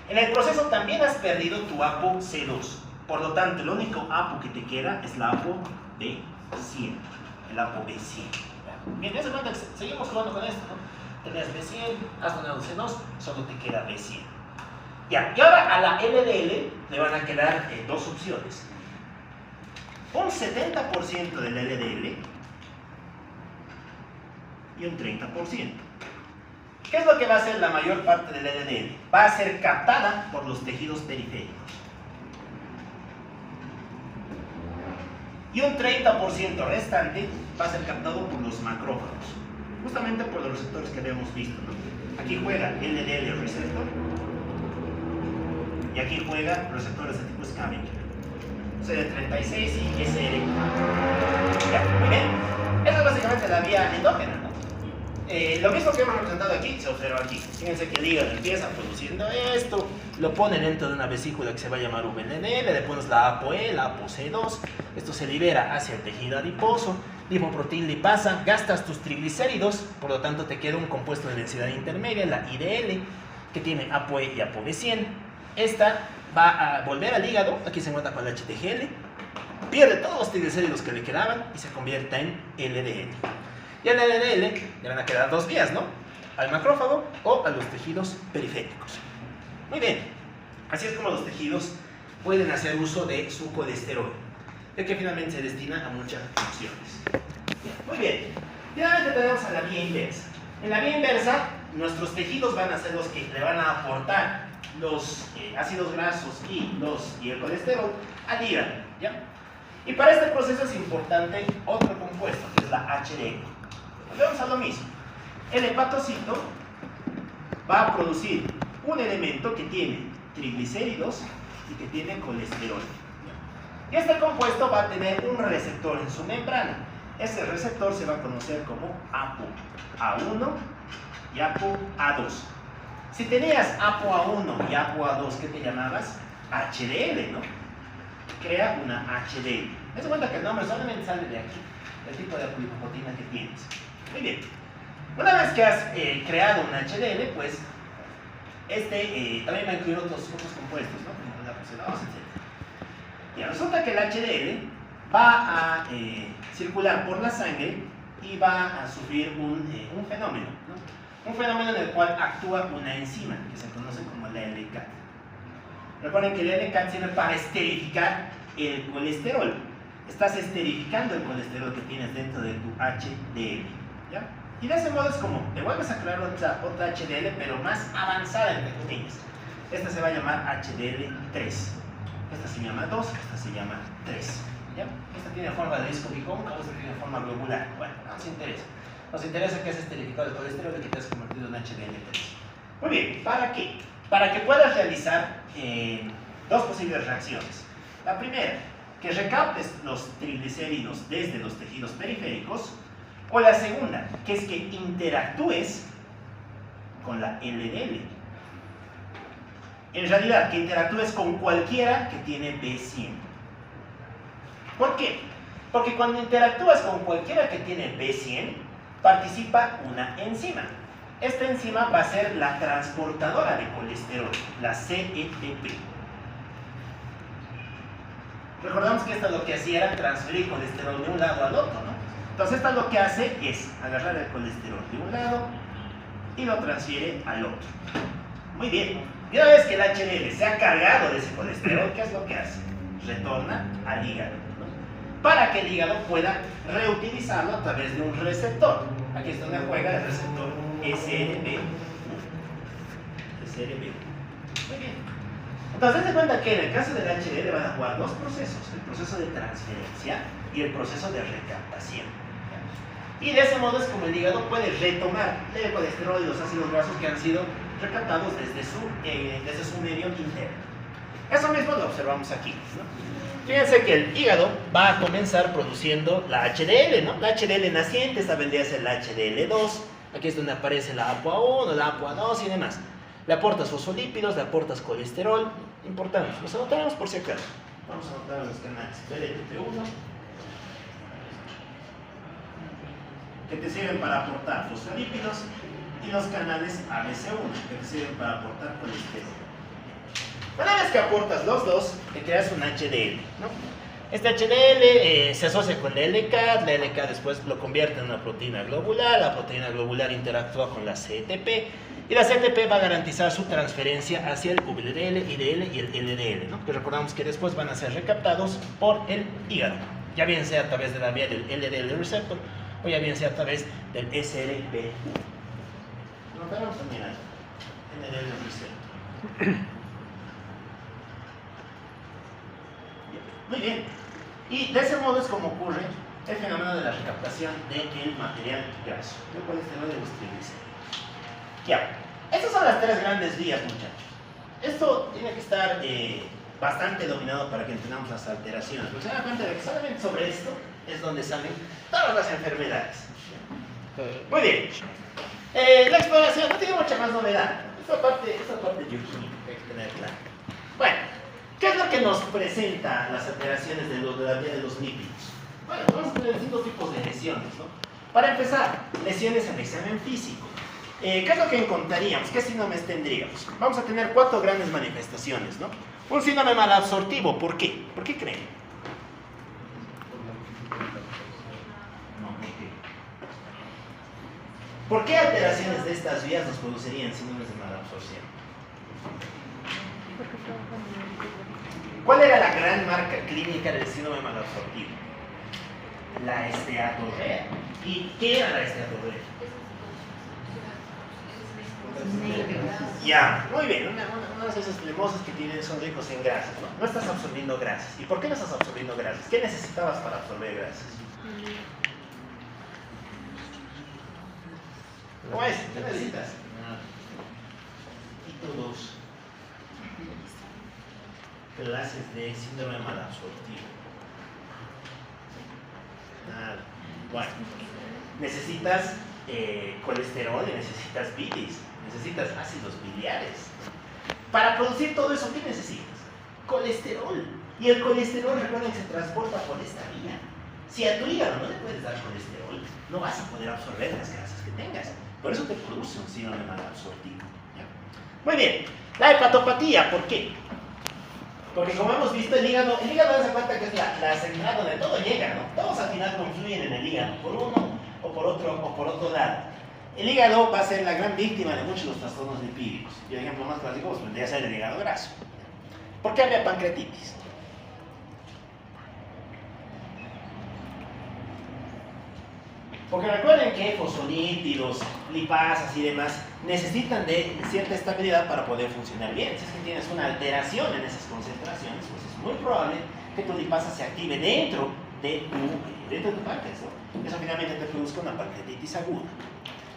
En el proceso también has perdido tu ApoC2. Por lo tanto, el único APO que te queda es la ApoB100. El ApoB100. Bien, eso cuenta que seguimos jugando con esto, ¿no? Tenías B100, has donado C2, solo te queda B100. Ya, y ahora a la LDL le van a quedar dos opciones. Un 70% del LDL y un 30%. ¿Qué es lo que va a hacer la mayor parte del LDL? Va a ser captada por los tejidos periféricos. Y un 30% restante va a ser captado por los macrófagos, justamente por los receptores que habíamos visto, ¿no? Aquí juega LDL receptor y aquí juega receptores de tipo scavenger, CD36 y SL. Ya, muy bien. Esa es básicamente la vía endógena, ¿no? Lo mismo que hemos representado aquí se observa aquí. Fíjense que el hígado empieza produciendo esto, lo pone dentro de una vesícula que se va a llamar VLDL, le pones la ApoE, la ApoC2, esto se libera hacia el tejido adiposo, lipoproteína lipasa, gastas tus triglicéridos, por lo tanto te queda un compuesto de densidad intermedia, la IDL, que tiene ApoE y ApoB100. Esta va a volver al hígado, aquí se encuentra con la HTGL, pierde todos los triglicéridos que le quedaban y se convierte en LDL. Y al LDL le van a quedar dos vías, ¿no? Al macrófago o a los tejidos periféricos. Muy bien, así es como los tejidos pueden hacer uso de su colesterol, ya que finalmente se destina a muchas funciones. Muy bien, finalmente tenemos a la vía inversa. En la vía inversa, nuestros tejidos van a ser los que le van a aportar los ácidos grasos y el colesterol al hígado, ¿ya? Y para este proceso es importante otro compuesto, que es la HDL. Volvemos a lo mismo. El hepatocito va a producir un elemento que tiene triglicéridos y que tiene colesterol. Y este compuesto va a tener un receptor en su membrana. Ese receptor se va a conocer como ApoA1 y ApoA2. Si tenías ApoA1 y ApoA2, ¿qué te llamabas? HDL, ¿no? Crea una HDL. Me das cuenta que el nombre solamente sale de aquí, el tipo de lipoproteína que tienes. Muy bien. Una vez que has creado un HDL, pues también va a incluir otros compuestos, ¿no? Como la PCO2, etc. Y resulta que el HDL va a circular por la sangre y va a sufrir un fenómeno, ¿no? Un fenómeno en el cual actúa una enzima que se conoce como la LCAT. Recuerden que el LCAT sirve para esterificar el colesterol. Estás esterificando el colesterol que tienes dentro de tu HDL, ¿ya? Y de ese modo es como te vuelves a crear otra HDL, pero más avanzada entre comillas. Esta se va a llamar HDL3. Esta se llama 2, esta se llama 3. ¿Ya? Esta tiene forma de disco bicóncavo, esta tiene forma globular. Bueno, no nos interesa. Nos interesa que has esterificado el colesterol y que te has convertido en HDL3. Muy bien, ¿para qué? Para que puedas realizar dos posibles reacciones. La primera, que recaptes los triglicéridos desde los tejidos periféricos. O la segunda, que es que interactúes con la LDL. En realidad, que interactúes con cualquiera que tiene B100. ¿Por qué? Porque cuando interactúas con cualquiera que tiene B100, participa una enzima. Esta enzima va a ser la transportadora de colesterol, la CETP. Recordamos que esta lo que hacía era transferir colesterol de un lado al otro, ¿no? Entonces esta lo que hace es agarrar el colesterol de un lado y lo transfiere al otro. Muy bien. Y una vez que el HDL se ha cargado de ese colesterol, ¿qué es lo que hace? Retorna al hígado, ¿no? Para que el hígado pueda reutilizarlo a través de un receptor. Aquí es donde juega el receptor SRB. Muy bien. Entonces, ten en cuenta que en el caso del HDL van a jugar dos procesos: el proceso de transferencia y el proceso de recaptación. Y de ese modo es como el hígado puede retomar el colesterol y los ácidos grasos que han sido recaptados desde su medio interno. Eso mismo lo observamos aquí, ¿no? Fíjense que el hígado va a comenzar produciendo la HDL, ¿no? La HDL naciente, esta vendría a ser la HDL2. Aquí es donde aparece la ApoA1, la ApoA2 y demás. Le aportas fosfolípidos, le aportas colesterol. Importante, los anotaremos por si acaso. Vamos a anotar los canales PLT1, que te sirven para aportar fosfolípidos, y los canales ABC1, que te sirven para aportar colesterol. Una vez que aportas los dos, te creas un HDL, ¿no? Este HDL se asocia con la LCAT, la LCAT después lo convierte en una proteína globular, la proteína globular interactúa con la CETP, y la CETP va a garantizar su transferencia hacia el VLDL, IDL y el LDL, ¿no? Que recordamos que después van a ser recaptados por el hígado, ya bien sea a través de la vía del LDL receptor o ya bien sea a través del SRB. Notaremos también ahí, LDL receptor. Muy bien. Y de ese modo es como ocurre el fenómeno de la recaptación del material graso, del colesterol de los triglicéridos. Ya, estas son las tres grandes vías, muchachos. Esto tiene que estar bastante dominado para que entendamos las alteraciones, porque se dan cuenta de que solamente sobre esto es donde salen todas las enfermedades. Muy bien. La exploración no tiene mucha más novedad. Esta parte bioquímica hay que tener claro. Bueno, ¿qué es lo que nos presenta las alteraciones de la vía de los lípidos? Bueno, vamos a tener distintos tipos de lesiones, ¿no? Para empezar, lesiones en examen físico. ¿Qué es lo que encontraríamos? ¿Qué síndromes tendríamos? Vamos a tener 4 grandes manifestaciones, ¿no? Un síndrome malabsortivo, ¿por qué? ¿Por qué creen? ¿Por qué alteraciones de estas vías nos producirían síndromes de malabsorción? ¿Cuál era la gran marca clínica del síndrome malabsortivo? La esteatorrea. ¿Y qué era la esteatorrea? Ya, muy bien, una de esas flemosas que son ricos en grasas, ¿no? No estás absorbiendo grasas. ¿Y por qué no estás absorbiendo grasas? ¿Qué necesitabas para absorber grasas? ¿Cómo es? ¿Qué necesitas? Títulos, clases de síndrome malabsortivo. Nada. Bueno, necesitas colesterol y necesitas bilis. Necesitas ácidos biliares. Para producir todo eso, ¿qué necesitas? Colesterol. Y el colesterol, recuerden que se transporta por esta vía. Si a tu hígado no le puedes dar colesterol, no vas a poder absorber las grasas que tengas. Por eso te produce un síndrome malabsortivo. Muy bien. La hepatopatía, ¿por qué? Porque como hemos visto, el hígado se cuenta que es la central donde todo llega, ¿no? Todos al final confluyen en el hígado, por uno o por otro lado. El hígado va a ser la gran víctima de muchos de los trastornos lipídicos. Y el ejemplo más clásico pues, vendría a ser el hígado graso. ¿Por qué había pancreatitis? Porque recuerden que fosfolípidos, lipasas y demás necesitan de cierta estabilidad para poder funcionar bien. Si es que tienes una alteración en esas concentraciones, pues es muy probable que tu lipasa se active dentro de tu páncreas, ¿no? Eso finalmente te produce una pancreatitis aguda.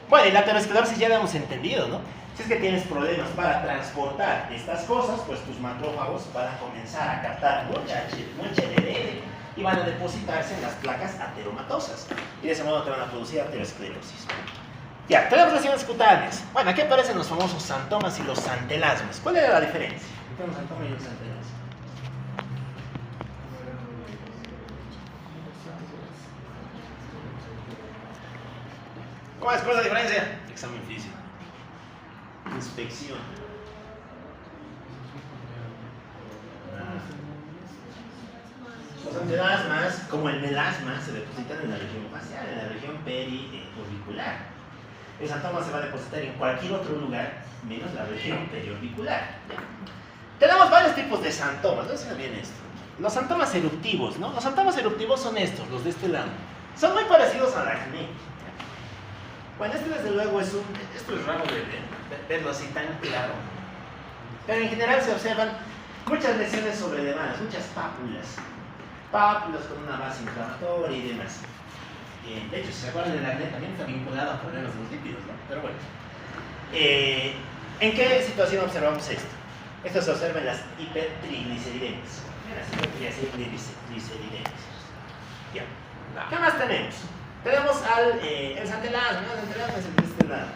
Bueno, y la aterosclerosis ya habíamos entendido, ¿no? Si es que tienes problemas para transportar estas cosas, pues tus macrófagos van a comenzar a captar mucha LDL y van a depositarse en las placas ateromatosas. Y de ese modo te van a producir aterosclerosis. Ya, tenemos lesiones cutáneas. Bueno, aquí aparecen los famosos xantomas y los xantelasmas. ¿Cuál era la diferencia entre un xantoma y un xantelasma? ¿Cuál es la diferencia? Examen físico. Inspección. Los xantelasmas, como el melasma, se depositan en la región facial, en la región periorbicular. El xantoma se va a depositar en cualquier otro lugar, menos la región periorbicular. Tenemos varios tipos de xantomas. ¿Dónde se bien esto? Los xantomas eruptivos, ¿no? Los xantomas eruptivos son estos, los de este lado. Son muy parecidos al acné. Bueno, este desde luego esto es raro de verlo así tan claro. Pero en general se observan muchas lesiones sobrelevadas, muchas pápulas. Pápulas con una base inflamatoria y demás. De hecho, si se acuerdan del acné también está vinculado a problemas de los lípidos, ¿no? Pero bueno. ¿En qué situación observamos esto? Esto se observa en las hipertrigliceridemias. Ya. ¿Qué más tenemos? Tenemos el xantelasma, ¿no? El xantelasma es el de este lado.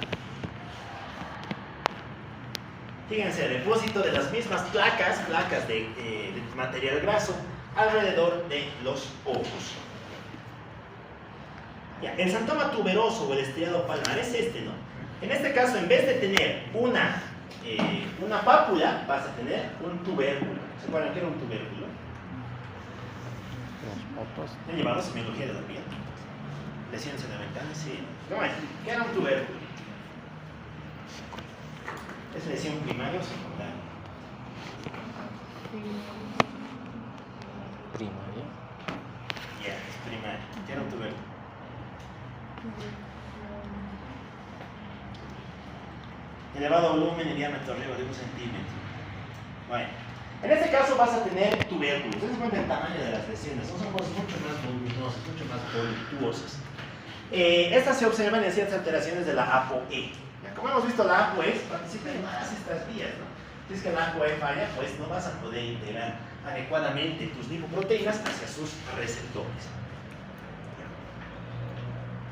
Fíjense, el depósito de las mismas placas de material graso alrededor de los ojos. Ya, el xantoma tuberoso o el estriado palmar es este, ¿no? En este caso, en vez de tener una pápula, vas a tener un tubérculo. ¿Se acuerdan qué era un tubérculo? ¿Han llevado semiología de la piel? Lesiones en la ventana, sí. ¿Cómo es? ¿Qué era un tubérculo? ¿Es lesión primaria o secundaria? Primaria. Ya, es primaria. ¿Qué era un tubérculo? Elevado volumen y diámetro arriba de 1 centímetro. Bueno, en este caso vas a tener tubérculos. Ese es el tamaño de las lesiones. Son cosas mucho más voluminosas, mucho más voluptuosas. Estas se observan en ciertas alteraciones de la ApoE. Como hemos visto, la ApoE participa en más estas vías, ¿no? Si es que la ApoE falla, pues no vas a poder integrar adecuadamente tus lipoproteínas hacia sus receptores.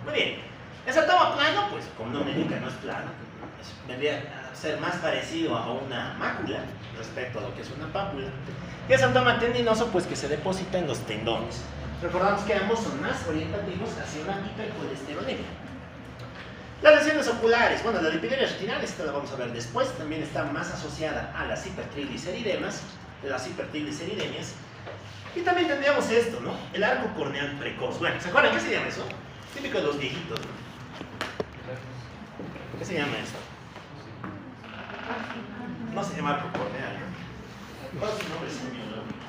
Muy bien. El xantoma plano, pues como nombre indica, no es plano. Vendría a ser más parecido a una mácula respecto a lo que es una pápula. Y el xantoma tendinoso, pues que se deposita en los tendones. Recordamos que ambos son más orientativos hacia una hipercolesterolemia. Las lesiones oculares, bueno, la lipiduria retinal, esta la vamos a ver después, también está más asociada a las hipertrigliceridemias, y también tendríamos esto, ¿no? El arco corneal precoz. Bueno, ¿se acuerdan qué se llama eso? Típico de los viejitos, ¿no? ¿Qué se llama esto? No se llama arco corneal, ¿no? ¿Cuál es su nombre semiológico?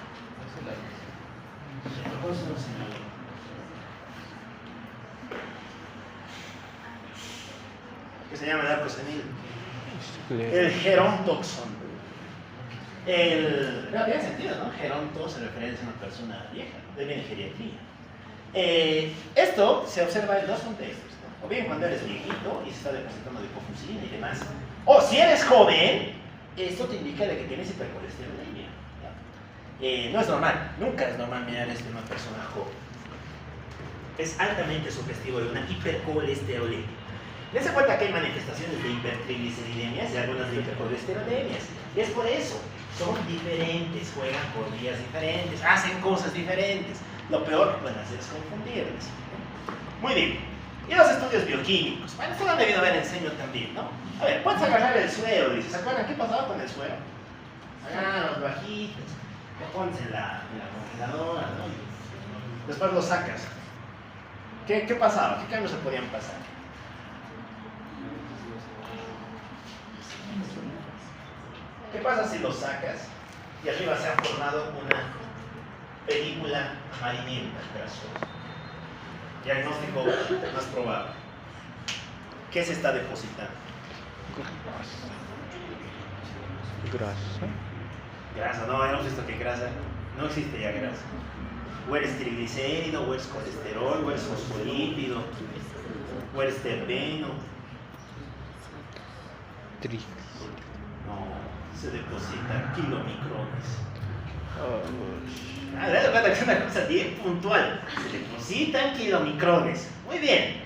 ¿Cuál es su nombre semiológico? Que se llama el arco senil. El gerontoxón. No, tiene sentido, ¿no? Geronto se referencia a una persona vieja, de geriatría. Esto se observa en dos contextos, ¿no? O bien cuando eres viejito y se está depositando lipofusina y demás. O si eres joven, esto te indica de que tienes hipercolesterolemia. No es normal, nunca es normal mirar esto en una persona joven. Es altamente sugestivo de una hipercolesterolemia. Dense cuenta que hay manifestaciones de hipertrigliceridemias y algunas de hipercolesterolemias. Y es por eso, son diferentes, juegan por vías diferentes, hacen cosas diferentes. Lo peor que pueden hacer es confundirles. Muy bien. Y los estudios bioquímicos. Bueno, esto lo han debido haber enseñado también, ¿no? A ver, puedes agarrar el suero, dices, ¿se acuerdan qué pasaba con el suero? Agarras los bajitos, lo pones en la congeladora, ¿no? Y después lo sacas. ¿Qué pasaba? ¿Qué cambios se podían pasar? ¿Qué pasa si lo sacas y arriba se ha formado una película amarillenta, grasosa? Diagnóstico más probable. ¿Qué se está depositando? Grasa. Grasa, no, hemos visto que grasa, no existe ya grasa. O eres triglicérido, o eres colesterol, o eres fosfolípido, o eres terpeno. No, se depositan kilomicrones. Es una cosa bien puntual. Se depositan kilomicrones. Muy bien.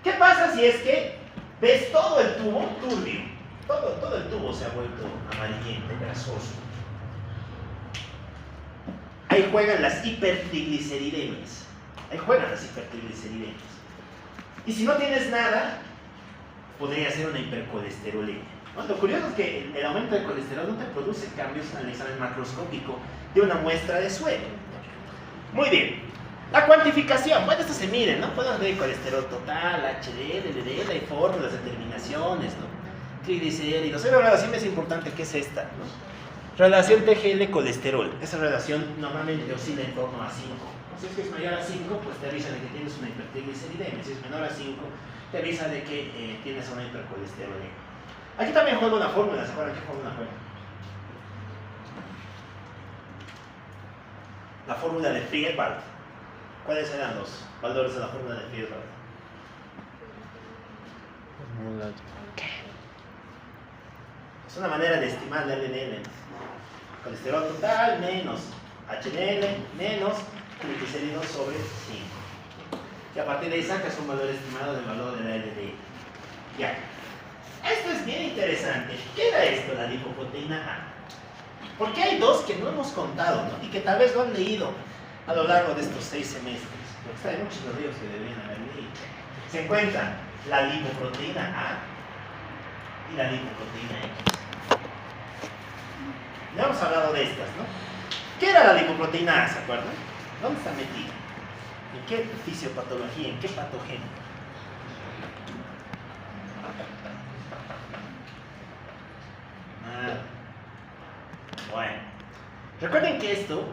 ¿Qué pasa si es que ves todo el tubo turbio? Todo el tubo se ha vuelto amarillento, grasoso. Ahí juegan las hipertrigliceridemias. Y si no tienes nada, podría ser una hipercolesterolemia. ¿No? Lo curioso es que el aumento de colesterol no te produce cambios en el examen macroscópico de una muestra de suero. Muy bien. La cuantificación. Bueno, esto se mide, ¿no? Podemos ver el colesterol total, HDL, LDL, hay fórmulas, determinaciones, ¿no? Triglicéridos. Hay una relación más importante que es esta, ¿no? Relación TGL-colesterol. Esa relación normalmente oscila en torno a 5. Si es que es mayor a 5, pues te avisa de que tienes una hipertrigliceridemia. Si es menor a 5, te avisa de que tienes una hipercolesterolemia. Aquí también juega una fórmula. ¿Se acuerdan qué fórmula juega? La fórmula de Friedwald. ¿Cuáles eran los valores de la fórmula de Friedwald? Es una manera de estimar la LDL. Colesterol total menos HDL menos triglicéridos sobre 5. Y a partir de ahí sacas un valor estimado del valor de la LDL. Ya. Esto es bien interesante. ¿Qué era esto, la lipoproteína A? Porque hay dos que no hemos contado, ¿no? Y que tal vez lo han leído a lo largo de estos 6 semestres. Porque hay muchos libros que deberían haber leído. Se encuentran la lipoproteína A y la lipoproteína X. Ya hemos hablado de estas, ¿no? ¿Qué era la lipoproteína A, se acuerdan? ¿Dónde está metida? ¿En qué fisiopatología? ¿En qué patogeno? Bueno, recuerden que esto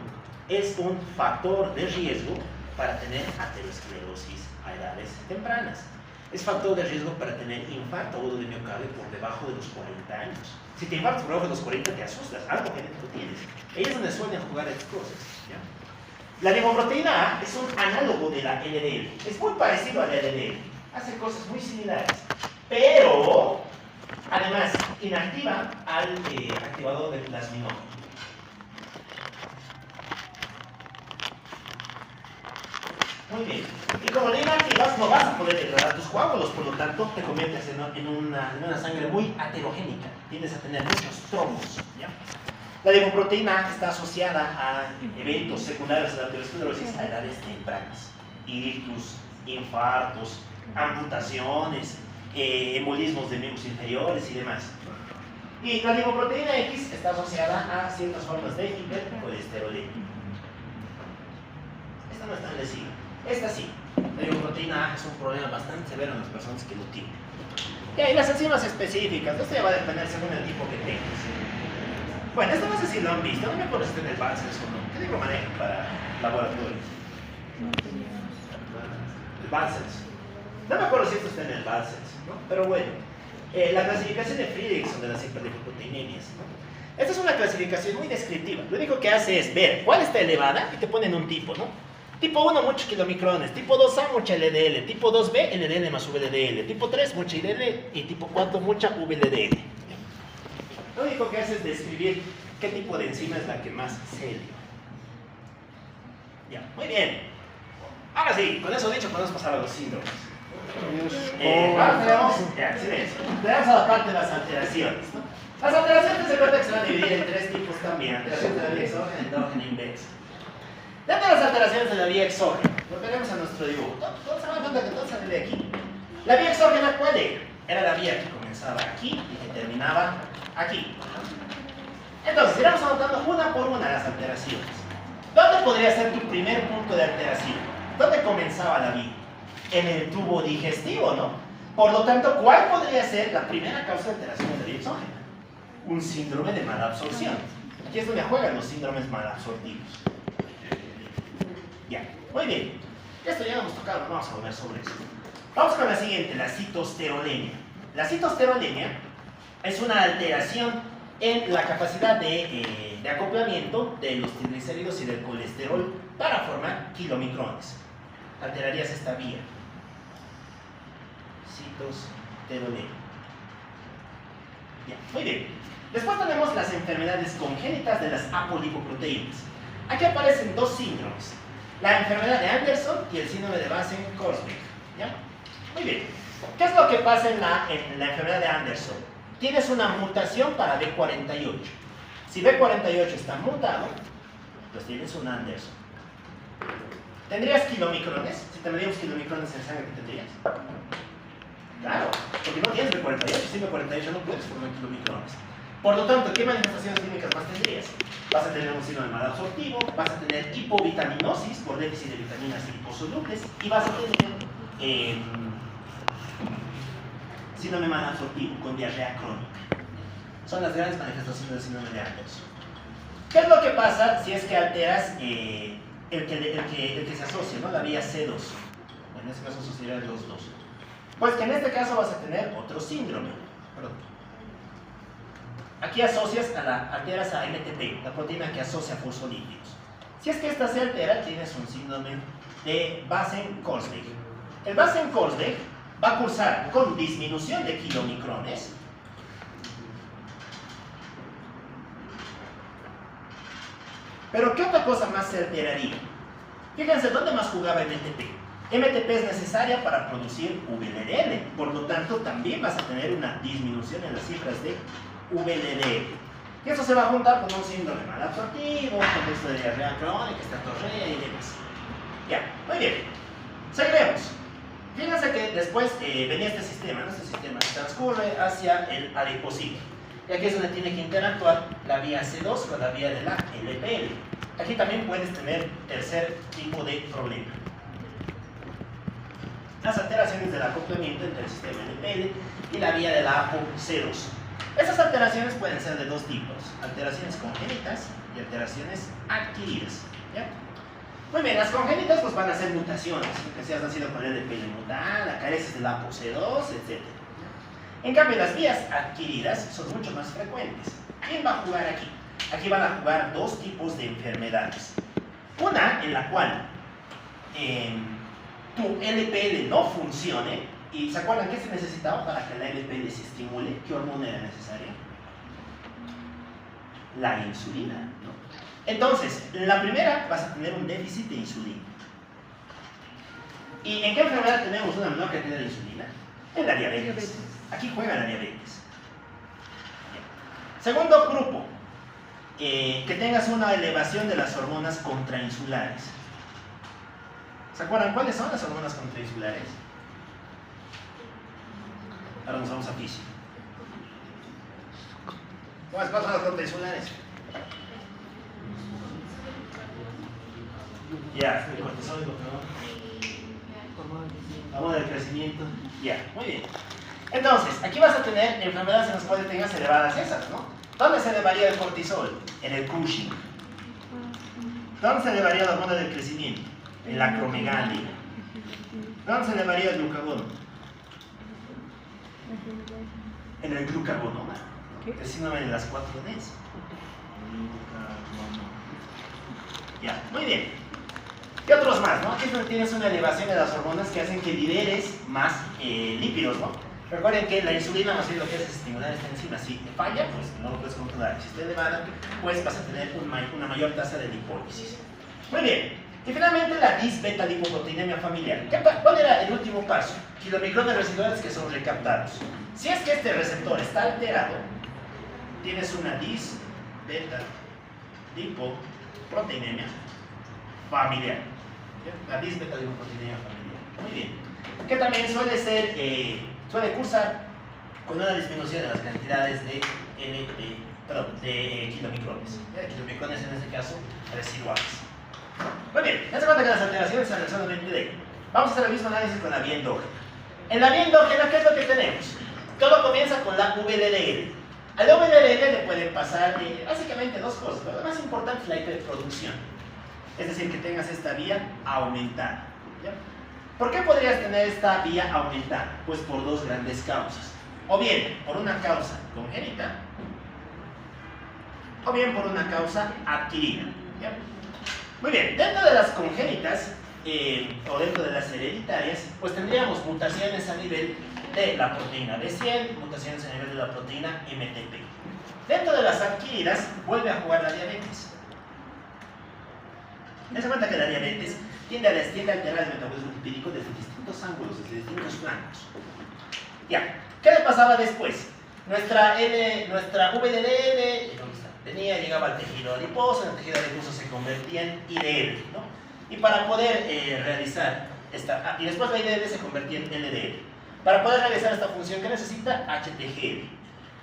es un factor de riesgo para tener aterosclerosis a edades tempranas. Es factor de riesgo para tener infarto agudo de miocardio por debajo de los 40 años. Si te infartas por debajo de los 40 te asustas, algo genético tienes. Ahí es donde suelen jugar estas cosas, ¿ya? La lipoproteína A es un análogo de la LDL. Es muy parecido a la LDL. Hace cosas muy similares. Pero, además, inactiva al activador del plasminógeno. Muy bien. Y como le inactivas, no vas a poder degradar tus coágulos, por lo tanto, te conviertes en una sangre muy aterogénica. Tiendes a tener muchos trombos, ¿ya? La lipoproteína A está asociada a eventos secundarios de la aterosclerosis a edades tempranas. Ictus, infartos, amputaciones, embolismos de miembros inferiores y demás. Y la lipoproteína X está asociada a ciertas formas de hipercolesterolemia. Esta no es tan lesiva. Esta sí. La lipoproteína A es un problema bastante severo en las personas que lo tienen. Y hay las enzimas específicas. Esto ya va a depender según el tipo que tengas. Bueno, esto no sé si lo han visto. No me acuerdo si está en el Balsels o no. ¿Qué libro manejan para laboratorios? El Balsels. No me acuerdo si esto está en el Balsels, ¿no? Pero bueno, la clasificación de Friedrichsen de las hiperlipoproteinemias, ¿no? Esta es una clasificación muy descriptiva. Lo único que hace es ver cuál está elevada y te ponen un tipo, ¿no? Tipo 1, muchos kilomicrones. Tipo 2A, mucha LDL. Tipo 2B, LDL más VLDL. Tipo 3, mucha IDL. Y tipo 4, mucha VLDL. Lo único que hace es describir qué tipo de enzima es la que más se eleva. Ya, muy bien. Ahora sí, con eso dicho, podemos pasar a los síndromes. Tenemos a la parte de las alteraciones, ¿no? Las alteraciones se cuenta que se van a dividir en 3 tipos también: alteraciones de la vía exógena, endógena e inversa. Dentro de las alteraciones de la vía exógena, volveremos a nuestro dibujo. Todos se dan cuenta que todo sale de aquí. La vía exógena, ¿cuál era? Era la vía que comenzaba aquí y que terminaba aquí. Entonces, iremos anotando una por una las alteraciones. ¿Dónde podría ser tu primer punto de alteración? ¿Dónde comenzaba la vía? En el tubo digestivo, ¿no? Por lo tanto, ¿cuál podría ser la primera causa de alteración de la vía exógena? Un síndrome de mala absorción. Aquí es donde juegan los síndromes malabsortivos. Ya, muy bien. Esto ya lo hemos tocado, no vamos a volver sobre eso. Vamos con la siguiente, la citosterolemia. La citosterolemia es una alteración en la capacidad de acoplamiento de los triglicéridos y del colesterol para formar kilomicrones. Alterarías esta vía. Citosteroleno. Bien, muy bien. Después tenemos las enfermedades congénitas de las apolipoproteínas. Aquí aparecen dos síndromes. La enfermedad de Anderson y el síndrome de Basen-Korsbeck. ¿Ya? Muy bien. ¿Qué es lo que pasa en la enfermedad de Anderson? Tienes una mutación para B48. Si B48 está mutado, pues tienes un Anderson. ¿Tendrías kilomicrones? Si te medíamos kilomicrones en sangre, ¿qué tendrías? Claro, porque no tienes B48. Sin B48 no puedes formar kilomicrones. Por lo tanto, ¿qué manifestaciones clínicas más tendrías? Vas a tener un síndrome malabsortivo, vas a tener hipovitaminosis por déficit de vitaminas liposolubles y vas a tener síndrome malabsortivo con diarrea crónica. Son las grandes manifestaciones del síndrome de Anderson. ¿Qué es lo que pasa si es que alteras el que se asocia, ¿no? La vía C2? En este caso asociaría los dos. Pues que en este caso vas a tener otro síndrome. Perdón. Aquí alteras a MTP, la proteína que asocia fosfolípidos. Si es que esta se altera, tienes un síndrome de Basen-Korsbeck. El Basen-Korsbeck va a cursar con disminución de kilomicrones, pero ¿qué otra cosa más se alteraría? Fíjense, ¿dónde más jugaba MTP? MTP es necesaria para producir VLDL, por lo tanto también vas a tener una disminución en las cifras de VLDL. Y eso se va a juntar con un síndrome malabsortivo, contexto de diarrea crónica, estatorrea y demás. Ya, muy bien. Seguiremos. Fíjense que después venía este sistema, ¿no? Este sistema transcurre hacia el adipocito. Y aquí es donde tiene que interactuar la vía C2 con la vía de la LPL. Aquí también puedes tener tercer tipo de problema. Las alteraciones del acoplamiento entre el sistema LPL y la vía de la ApoC2. Esas alteraciones pueden ser de dos tipos: alteraciones congénitas y alteraciones adquiridas. ¿Ya? Muy bien, las congénitas pues van a ser mutaciones, que si has nacido con LPL mutada, careces de la ApoC2, etc. En cambio, las vías adquiridas son mucho más frecuentes. ¿Quién va a jugar aquí? Aquí van a jugar dos tipos de enfermedades. Una en la cual tu LPL no funcione. ¿Y se acuerdan qué se necesitaba para que la LPL se estimule? ¿Qué hormona era necesaria? La insulina, ¿no? Entonces, en la primera vas a tener un déficit de insulina. ¿Y en qué enfermedad tenemos una menor cantidad de insulina? En la diabetes. Aquí juega la diabetes. Segundo grupo, que tengas una elevación de las hormonas contrainsulares. ¿Se acuerdan cuáles son las hormonas contrainsulares? Ahora nos vamos a física. ¿Cuáles son las contrainsulares? Ya, el cortisol, hormona del crecimiento. Ya, muy bien. Entonces, aquí vas a tener enfermedades en las cuales tengas elevadas esas, ¿no? ¿Dónde se elevaría el cortisol? En el Cushing. ¿Dónde se elevaría la hormona del crecimiento? En la acromegalia. ¿Dónde se elevaría el glucagón? En el glucagonoma. El síndrome de las 4Ds. Ya, muy bien. ¿Qué otros más, no? Aquí es donde tienes una elevación de las hormonas que hacen que liberes más lípidos, ¿no? Recuerden que la insulina más bien lo que hace es estimular esta enzima. Si te falla, pues no lo puedes controlar. Si está elevada, pues vas a tener una mayor tasa de lipólisis. Muy bien. Y finalmente la disbeta-lipoproteinemia familiar. ¿Cuál era el último paso? Kilomicrones residuales que son recaptados. Si es que este receptor está alterado, tienes una disbeta-lipoproteinemia familiar. La disbeta-lipoproteinemia familiar. Muy bien. Que también suele cursar con una disminución de las cantidades de kilomicrones. Kilomicrones en este caso residuales. Muy bien, ya se cuenta que las alteraciones se solamente de. Vamos a hacer el mismo análisis con la vía endógena. En la vía endógena, ¿qué es lo que tenemos? Todo comienza con la VLDL. A la VLDL le pueden pasar básicamente dos cosas, pero lo más importante es la hiperproducción. Es decir, que tengas esta vía aumentada. ¿Ya? ¿Por qué podrías tener esta vía aumentada? Pues por dos grandes causas. O bien, por una causa congénita, o bien por una causa adquirida. ¿Ya? Muy bien, dentro de las congénitas o dentro de las hereditarias, pues tendríamos mutaciones a nivel de la proteína B100, mutaciones a nivel de la proteína MTP. Dentro de las adquiridas, vuelve a jugar la diabetes. Dense cuenta que la diabetes tiende a alterar el metabolismo lipídico desde distintos ángulos, desde distintos flancos. Ya, ¿qué le pasaba después? Nuestra VDL, ¿dónde está? Llegaba al tejido adiposo, en el tejido adiposo se convertía en IDL, ¿no? Y para poder realizar esta, y después la IDL se convertía en LDL. Para poder realizar esta función, ¿qué necesita? HTGL.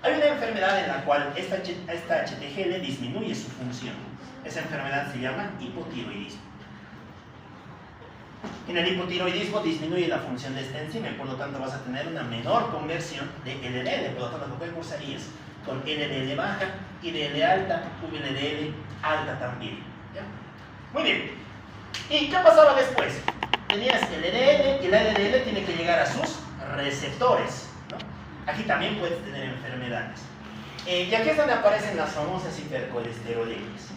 Hay una enfermedad en la cual esta HTGL disminuye su función. Esa enfermedad se llama hipotiroidismo. En el hipotiroidismo disminuye la función de esta enzima y por lo tanto vas a tener una menor conversión de LDL. Por lo tanto, lo que cursarías con LDL baja, IDL alta, VLDL alta también. ¿Ya? Muy bien. ¿Y qué pasaba después? Tenías el LDL y el LDL tiene que llegar a sus receptores, ¿no? Aquí también puedes tener enfermedades. Y aquí es donde aparecen las famosas hipercolesterolemias.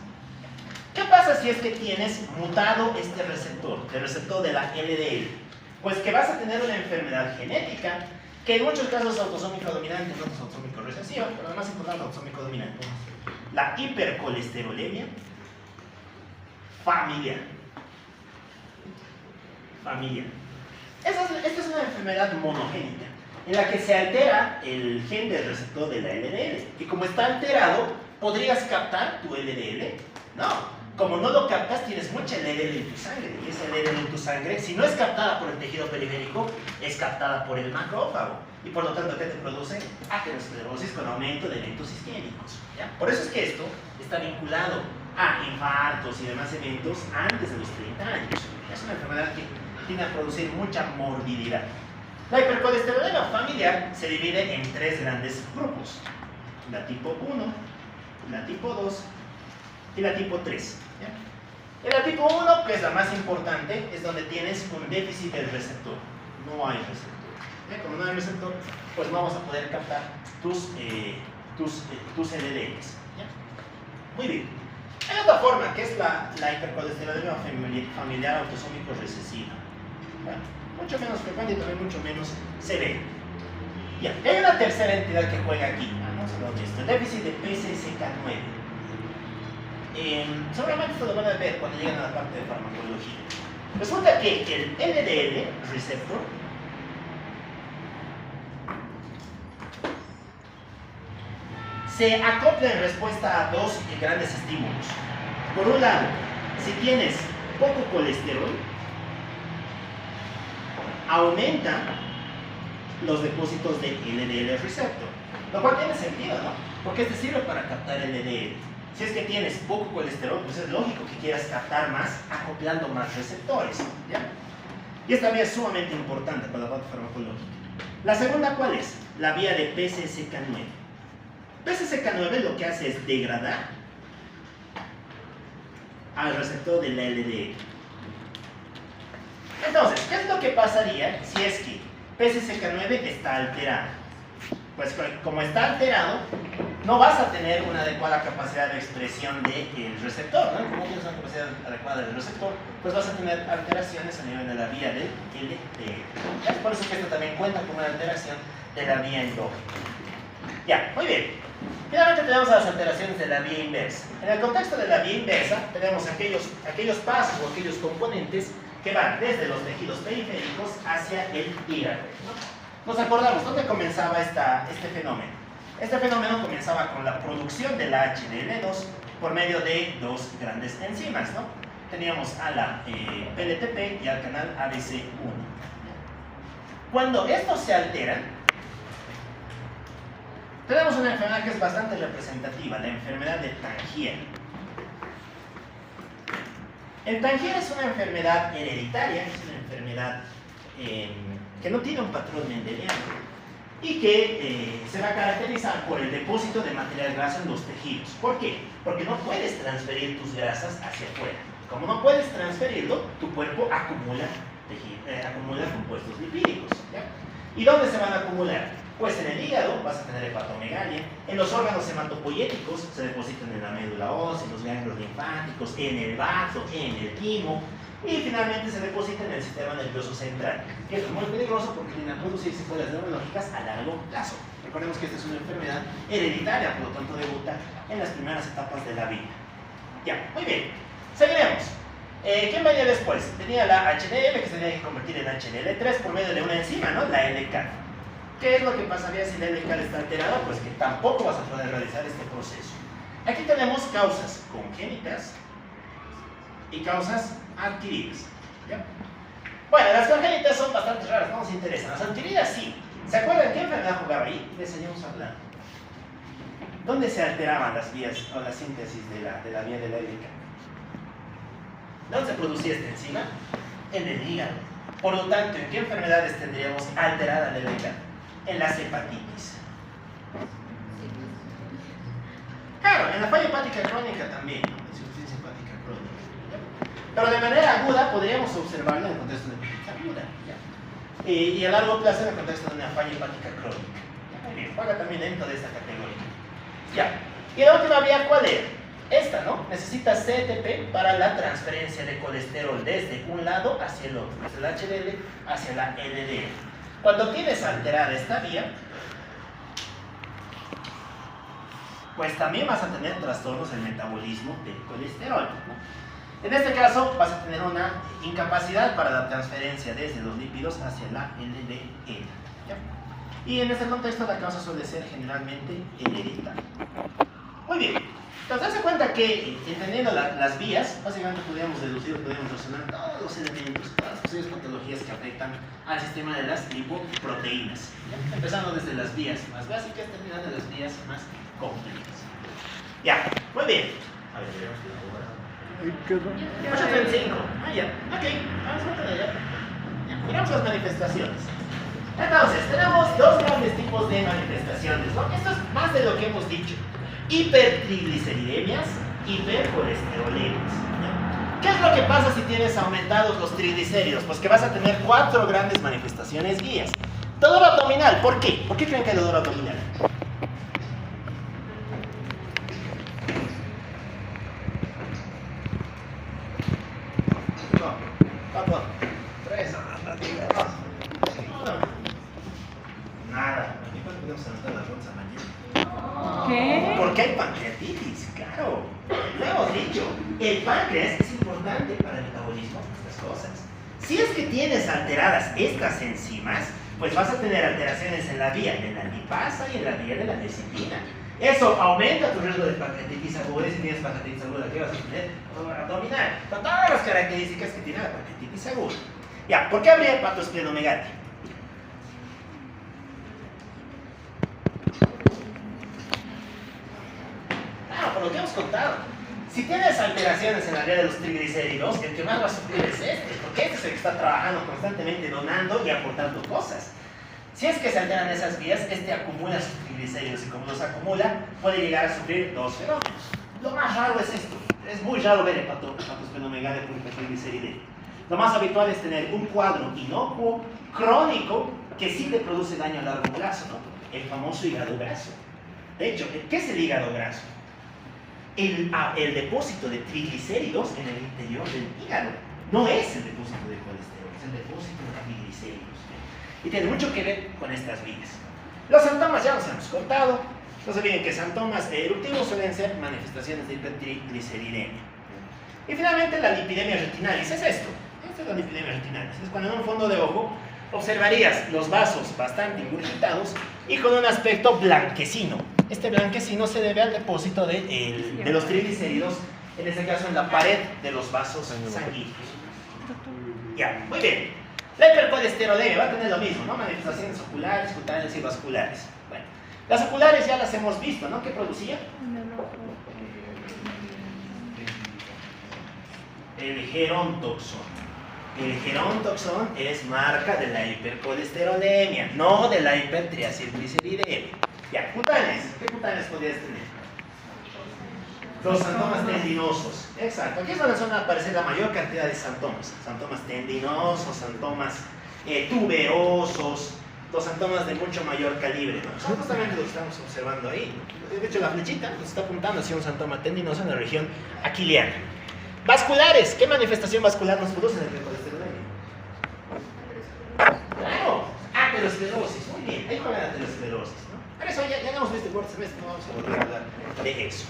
¿Qué pasa si es que tienes mutado este receptor, el receptor de la LDL? Pues que vas a tener una enfermedad genética que en muchos casos es autosómico dominante, en otros autósomico recesivo, pero lo más importante autosómico dominante. La hipercolesterolemia familiar. Esta es una enfermedad monogénica en la que se altera el gen del receptor de la LDL. Y como está alterado, ¿podrías captar tu LDL? No. Como no lo captas, tienes mucha LDL en tu sangre. Y esa LDL en tu sangre, si no es captada por el tejido periférico, es captada por el macrófago. Y por lo tanto, ¿qué te produce? Aterosclerosis con aumento de eventos isquémicos. ¿Ya? Por eso es que esto está vinculado a infartos y demás eventos antes de los 30 años. Es una enfermedad que tiende a producir mucha morbididad. La hipercolesterolemia familiar se divide en tres grandes grupos: la tipo 1, la tipo 2 y la tipo 3. ¿Ya? En la tipo 1, que es la más importante, es donde tienes un déficit del receptor. No hay receptor. ¿Ya? Como no hay receptor, pues no vamos a poder captar tus LDLs. ¿Ya? Muy bien. Hay otra forma, que es la hipercolesterolemia familiar autosómico recesiva. ¿Ya? Mucho menos frecuente y también mucho menos severa. Ya. Hay una tercera entidad que juega aquí. Vamos a hablar de esto. El déficit de PCSK9. Seguramente esto lo van a ver cuando lleguen a la parte de farmacología. Resulta que el LDL receptor se acopla en respuesta a dos grandes estímulos. Por un lado, si tienes poco colesterol, aumenta los depósitos de LDL receptor, lo cual tiene sentido, ¿no? Porque este sirve para captar LDL. Si es que tienes poco colesterol, pues es lógico que quieras captar más acoplando más receptores, ¿ya? Y esta vía es sumamente importante para la parte farmacológica. La segunda, ¿cuál es? La vía de PCSK9. PCSK9 lo que hace es degradar al receptor de la LDL. Entonces, ¿qué es lo que pasaría si es que PCSK9 está alterado? Pues como está alterado, no vas a tener una adecuada capacidad de expresión del receptor, ¿no? Como tienes una capacidad adecuada del receptor, pues vas a tener alteraciones a nivel de la vía del LDL. Es por eso que esto también cuenta con una alteración de la vía endógena. Ya, muy bien. Finalmente tenemos las alteraciones de la vía inversa. En el contexto de la vía inversa, tenemos aquellos pasos o aquellos componentes que van desde los tejidos periféricos hacia el hígado, ¿no? Nos acordamos, ¿dónde comenzaba este fenómeno? Este fenómeno comenzaba con la producción de la HDL2 por medio de dos grandes enzimas, ¿no? Teníamos a la PLTP y al canal ABC1. Cuando estos se alteran, tenemos una enfermedad que es bastante representativa, la enfermedad de Tangier. El Tangier es una enfermedad hereditaria, es una enfermedad que no tiene un patrón mendeliano y que se va a caracterizar por el depósito de material graso en los tejidos. ¿Por qué? Porque no puedes transferir tus grasas hacia afuera. Como no puedes transferirlo, tu cuerpo acumula compuestos lipídicos, ¿ya? ¿Y dónde se van a acumular? Pues en el hígado vas a tener hepatomegalia, en los órganos hematopoyéticos se depositan en la médula ósea, en los ganglios linfáticos, en el vaso, en el timo, y finalmente se deposita en el sistema nervioso central, que es muy peligroso porque tiene a producir secuelas neurológicas a largo plazo. Recordemos que esta es una enfermedad hereditaria, por lo tanto debuta en las primeras etapas de la vida. Ya, muy bien, seguiremos. ¿Quién venía después? Tenía la HDL que se tenía que convertir en HDL3 por medio de una enzima, ¿no? La LK. ¿Qué es lo que pasaría si la LK está alterada? Pues que tampoco vas a poder realizar este proceso. Aquí tenemos causas congénitas y causas adquiridas. ¿Ya? Bueno, las congénitas son bastante raras, no nos interesan. Las adquiridas sí. ¿Se acuerdan qué enfermedad jugaba ahí? Les seguimos hablando. ¿Dónde se alteraban las vías o la síntesis de la vía de la LK? ¿Dónde se producía esta enzima? En el hígado. Por lo tanto, ¿en qué enfermedades tendríamos alterada la LK? En las hepatitis. Claro, en la falla hepática crónica también, ¿no? Insuficiencia hepática crónica. Pero de manera aguda podríamos observarlo en el contexto de hepatitis aguda. ¿Ya? Y a largo plazo en el contexto de una falla hepática crónica. Muy bien, juega también dentro de esta categoría. Ya. ¿Y la última vía cuál era? Esta, ¿no? Necesita CETP para la transferencia de colesterol desde un lado hacia el otro, desde el HDL hacia la LDL. Cuando tienes alterada esta vía, pues también vas a tener trastornos del metabolismo del colesterol, ¿no? En este caso vas a tener una incapacidad para la transferencia desde los lípidos hacia la LDL. ¿Ya? Y en este contexto la causa suele ser generalmente hereditaria. Muy bien. Entonces, se cuenta que entendiendo las vías, básicamente podríamos deducir, podríamos razonar todos los elementos, todas las posibles patologías que afectan al sistema de las lipoproteínas. ¿Ya? Empezando desde las vías más básicas, terminando en las vías más complejas. Ya, muy bien. A ver, veremos la hora. 8:35. Ah, ya. Ok, vamos a tener ya. Miramos las manifestaciones. Entonces, tenemos dos grandes tipos de manifestaciones, ¿no? Esto es más de lo que hemos dicho. Hipertrigliceridemias, hipercolesterolemias. ¿Qué es lo que pasa si tienes aumentados los triglicéridos? Pues que vas a tener 4 grandes manifestaciones guías. Dolor abdominal, ¿por qué? ¿Por qué creen que hay dolor abdominal? No, 4, 3, 2, 1. Nada. Aquí podemos anotar las rondas amarillas. ¿Qué? Porque hay pancreatitis, claro. Lo hemos dicho. El páncreas es importante para el metabolismo de estas cosas. Si es que tienes alteradas estas enzimas, pues vas a tener alteraciones en la vía de la lipasa y en la vía de la lecitina. Eso aumenta tu riesgo de pancreatitis aguda. Y si tienes pancreatitis aguda, ¿qué vas a tener? Dolor abdominal. Con todas las características que tiene la pancreatitis aguda. Ya, ¿por qué habría hepatosplenomegalia? Por lo que hemos contado. Si tienes alteraciones en la vía de los triglicéridos, el que más va a sufrir es este, porque este es el que está trabajando constantemente, donando y aportando cosas. Si es que se alteran esas vías, este acumula sus triglicéridos y como los acumula, puede llegar a sufrir 2 fenómenos. Lo más raro es esto. Es muy raro ver hepatosplenomegalia por hipertrigliceridemia. Lo más habitual es tener un cuadro inocuo, crónico, que sí te produce daño a largo plazo, ¿no? El famoso hígado graso. De hecho, ¿qué es el hígado graso? El depósito de triglicéridos en el interior del hígado. No es el depósito de colesterol, es el depósito de triglicéridos. Y tiene mucho que ver con estas vías. Los síntomas ya los hemos contado. No se olviden que síntomas eruptivos suelen ser manifestaciones de hipertrigliceridemia. Y finalmente la lipidemia retinalis es esto. Esta es la lipidemia retinalis. Es cuando en un fondo de ojo observarías los vasos bastante ingurgitados y con un aspecto blanquecino. Este blanquecino se debe al depósito de los triglicéridos, en este caso en la pared de los vasos sanguíneos. Ya, muy bien. La hipercolesterolemia va a tener lo mismo, ¿no? Manifestaciones oculares, cutáneas y vasculares. Bueno, las oculares ya las hemos visto, ¿no? ¿Qué producía? El gerontoxón. El gerontoxón es marca de la hipercolesterolemia, no de la hipertriacilgliceridemia. Ya, cutáneas. ¿Qué cutáneas podrías tener? Los santomas tendinosos. Exacto. Aquí es donde van a aparecer la mayor cantidad de santomas. Santomas tendinosos, santomas tuberosos, dos santomas de mucho mayor calibre, ¿no? Son justamente lo que estamos observando ahí, ¿no? De hecho, la flechita nos está apuntando hacia un santoma tendinoso en la región aquiliana. Vasculares, ¿qué manifestación vascular nos produce en el hipercolesterolemia? Claro, aterosclerosis, muy bien, ahí juega la aterosclerosis, ¿no? Por eso ya hemos visto el cuarto semestre, no vamos a volver a hablar de eso.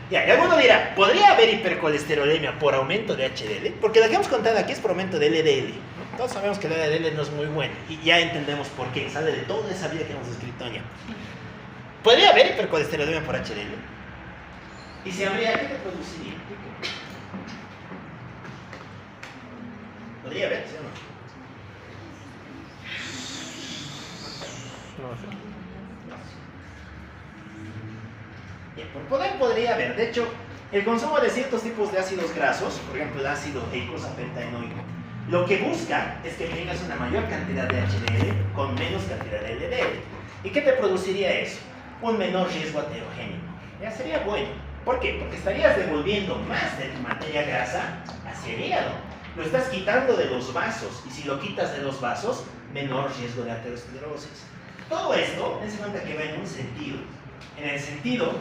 Ya, y alguno dirá, ¿podría haber hipercolesterolemia por aumento de HDL? Porque lo que hemos contado aquí es por aumento de LDL, ¿no? Todos sabemos que el LDL no es muy bueno y ya entendemos por qué, sale de toda esa vida que hemos escrito ya. ¿Podría haber hipercolesterolemia por HDL? Y si habría, ¿qué te produciría? ¿Podría haber, sí o no? No sé. Bien, por poder podría haber. De hecho, el consumo de ciertos tipos de ácidos grasos, por ejemplo el ácido eicosapentaenoico, lo que busca es que tengas una mayor cantidad de HDL con menos cantidad de LDL. ¿Y qué te produciría eso? Un menor riesgo aterogénico. Ya sería bueno. ¿Por qué? Porque estarías devolviendo más de tu materia grasa hacia el hígado. Lo estás quitando de los vasos, y si lo quitas de los vasos, menor riesgo de aterosclerosis. Todo esto, ten en cuenta que va en un sentido, en el sentido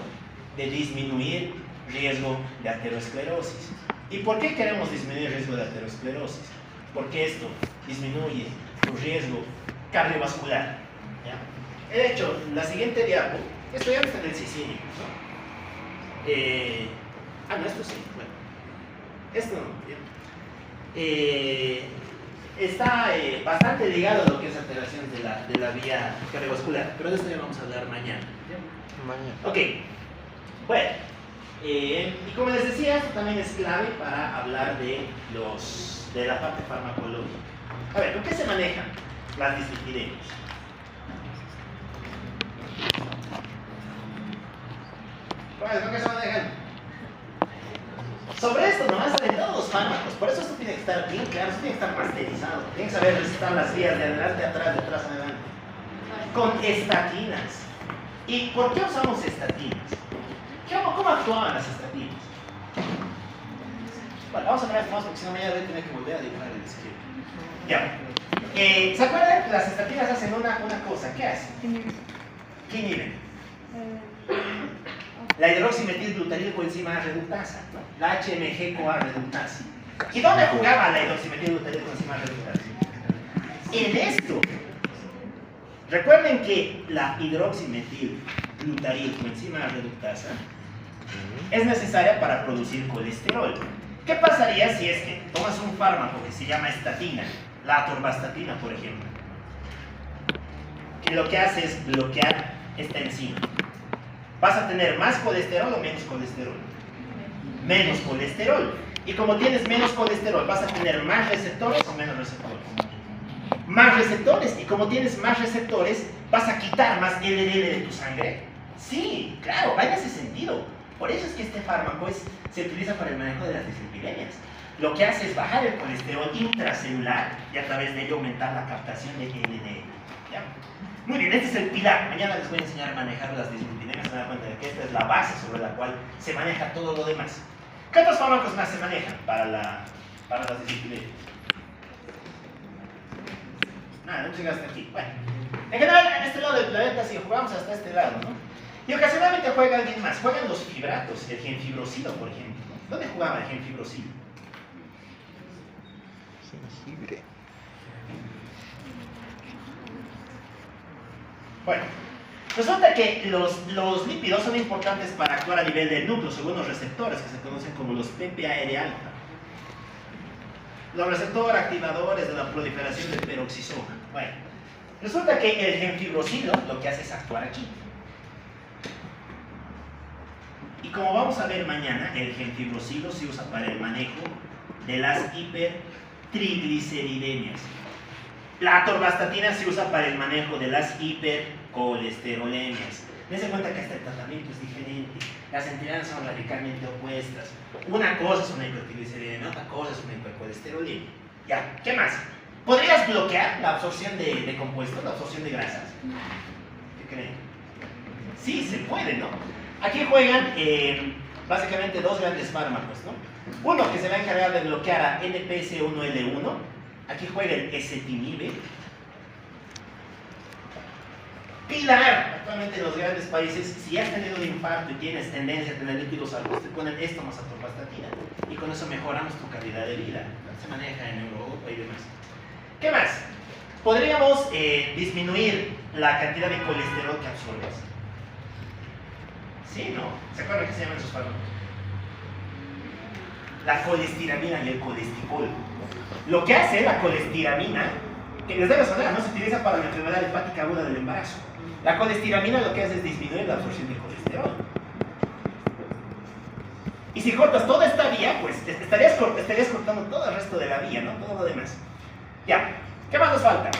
de disminuir riesgo de aterosclerosis. ¿Y por qué queremos disminuir riesgo de aterosclerosis? Porque esto disminuye tu riesgo cardiovascular. ¿Ya? He hecho la siguiente diapo, esto ya está en el Sicilia, ¿no? No, esto sí, bueno, esto no, ¿ya? Está bastante ligado a lo que es alteraciones de la vía cardiovascular, pero de esto ya vamos a hablar mañana. Mañana. Ok, bueno, y como les decía, esto también es clave para hablar de la parte farmacológica. A ver, ¿con qué se manejan las dislipidemias? ¿Con qué se manejan? Sobre esto nomás salen todos los fármacos, por eso esto tiene que estar bien claro, esto tiene que estar masterizado, tiene que saber recitar las vías de adelante a atrás, de atrás a adelante. Con estatinas. ¿Y por qué usamos estatinas? ¿Cómo actuaban las estatinas? Bueno, vamos a ver esto más porque si no mañana voy a tener que volver a dibujar el esquema. Ya. ¿Se acuerdan que las estatinas hacen una cosa? ¿Qué hacen? ¿Qué inhiben? La hidroximetilglutarilcoenzima reductasa, ¿no? La HMG-CoA reductasa. ¿Y dónde jugaba la hidroximetilglutarilcoenzima reductasa? En esto. Recuerden que la hidroximetilglutarilcoenzima reductasa es necesaria para producir colesterol. ¿Qué pasaría si es que tomas un fármaco que se llama estatina, la atorvastatina, por ejemplo, que lo que hace es bloquear esta enzima? ¿Vas a tener más colesterol o menos colesterol? Menos colesterol. Y como tienes menos colesterol, ¿vas a tener más receptores o menos receptores? Más receptores. Y como tienes más receptores, ¿vas a quitar más LDL de tu sangre? Sí, claro, va en ese sentido. Por eso es que este fármaco se utiliza para el manejo de las dislipidemias. Lo que hace es bajar el colesterol intracelular y a través de ello aumentar la captación de LDL. ¿Ya? Muy bien, este es el pilar. Mañana les voy a enseñar a manejar las dislipidemias. Se dan cuenta de que esta es la base sobre la cual se maneja todo lo demás. ¿Qué otros fármacos más se manejan para las dislipidemias? Nada, no llegaste aquí. Bueno, en general, en este lado del planeta sí jugamos hasta este lado, ¿no? Y ocasionalmente juega alguien más. Juegan los fibratos, el genfibrosilo, por ejemplo. ¿Dónde jugaba el genfibrosilo? Jengibre. Bueno, resulta que los lípidos son importantes para actuar a nivel del núcleo, según los receptores que se conocen como los PPAR alfa. Los receptores activadores de la proliferación del peroxisoma. Bueno, resulta que el genfibrosilo lo que hace es actuar aquí. Y como vamos a ver mañana, el genfibrosilo se usa para el manejo de las hipertrigliceridemias. La atorvastatina se usa para el manejo de las hipercolesterolemias. Dense cuenta que este tratamiento es diferente. Las entidades son radicalmente opuestas. Una cosa es una hipertrigliceridemia, otra cosa es una hipercolesterolemia. Ya, ¿qué más? ¿Podrías bloquear la absorción de compuestos, la absorción de grasas? ¿Qué creen? Sí, se puede, ¿no? Aquí juegan básicamente dos grandes fármacos, ¿no? Uno que se va a encargar de bloquear a NPS1L1. Aquí juega el ezetimibe. Pilar, actualmente en los grandes países, si has tenido un infarto y tienes tendencia a tener lípidos altos, te ponen esto más atorvastatina y con eso mejoramos tu calidad de vida. Se maneja en Europa y demás. ¿Qué más? Podríamos disminuir la cantidad de colesterol que absorbes. ¿Sí? ¿No? ¿Se acuerdan qué se llaman esos fármacos? La colestiramina y el colesterol. Lo que hace la colestiramina, que les debe sonar, ¿no? Se utiliza para la enfermedad hepática aguda del embarazo. La colestiramina lo que hace es disminuir la absorción de colesterol. Y si cortas toda esta vía, pues estarías cortando todo el resto de la vía, ¿no? Todo lo demás. Ya, ¿qué más nos falta?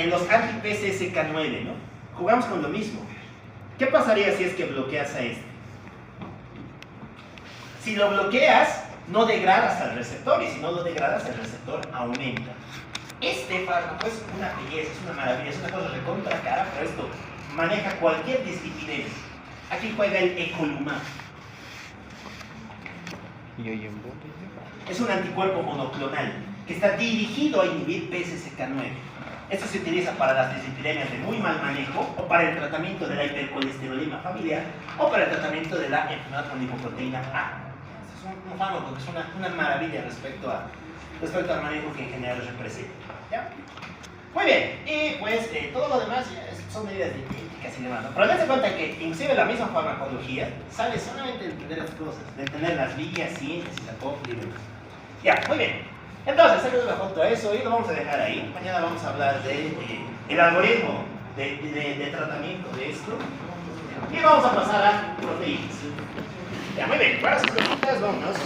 Los anti-PCSK9, ¿no? Jugamos con lo mismo. ¿Qué pasaría si es que bloqueas a este? Si lo bloqueas, no degradas al receptor, y si no lo degradas, el receptor aumenta. Este fármaco es una belleza, es una maravilla, es una cosa recontra cara, pero esto maneja cualquier dislipidemia. Aquí juega el ecolumab. Y hoy en bote. Es un anticuerpo monoclonal que está dirigido a inhibir PCSK9. Esto se utiliza para las dislipidemias de muy mal manejo, o para el tratamiento de la hipercolesterolemia familiar, o para el tratamiento de la enfermedad por lipoproteína A. Este es un fármaco que es una maravilla respecto al manejo que en general representa. ¿Ya? Muy bien, y pues todo lo demás son medidas dietéticas y demás, ¿no? Pero dense cuenta que inclusive la misma farmacología sale solamente de entender las cosas, de entender las vías, síntesis, acople y demás. Ya, muy bien. Entonces, sacamos una foto a eso y lo vamos a dejar ahí. Mañana vamos a hablar de el algoritmo de tratamiento de esto. Y vamos a pasar a proteínas. Ya, muy bien. Para sus preguntas, vámonos.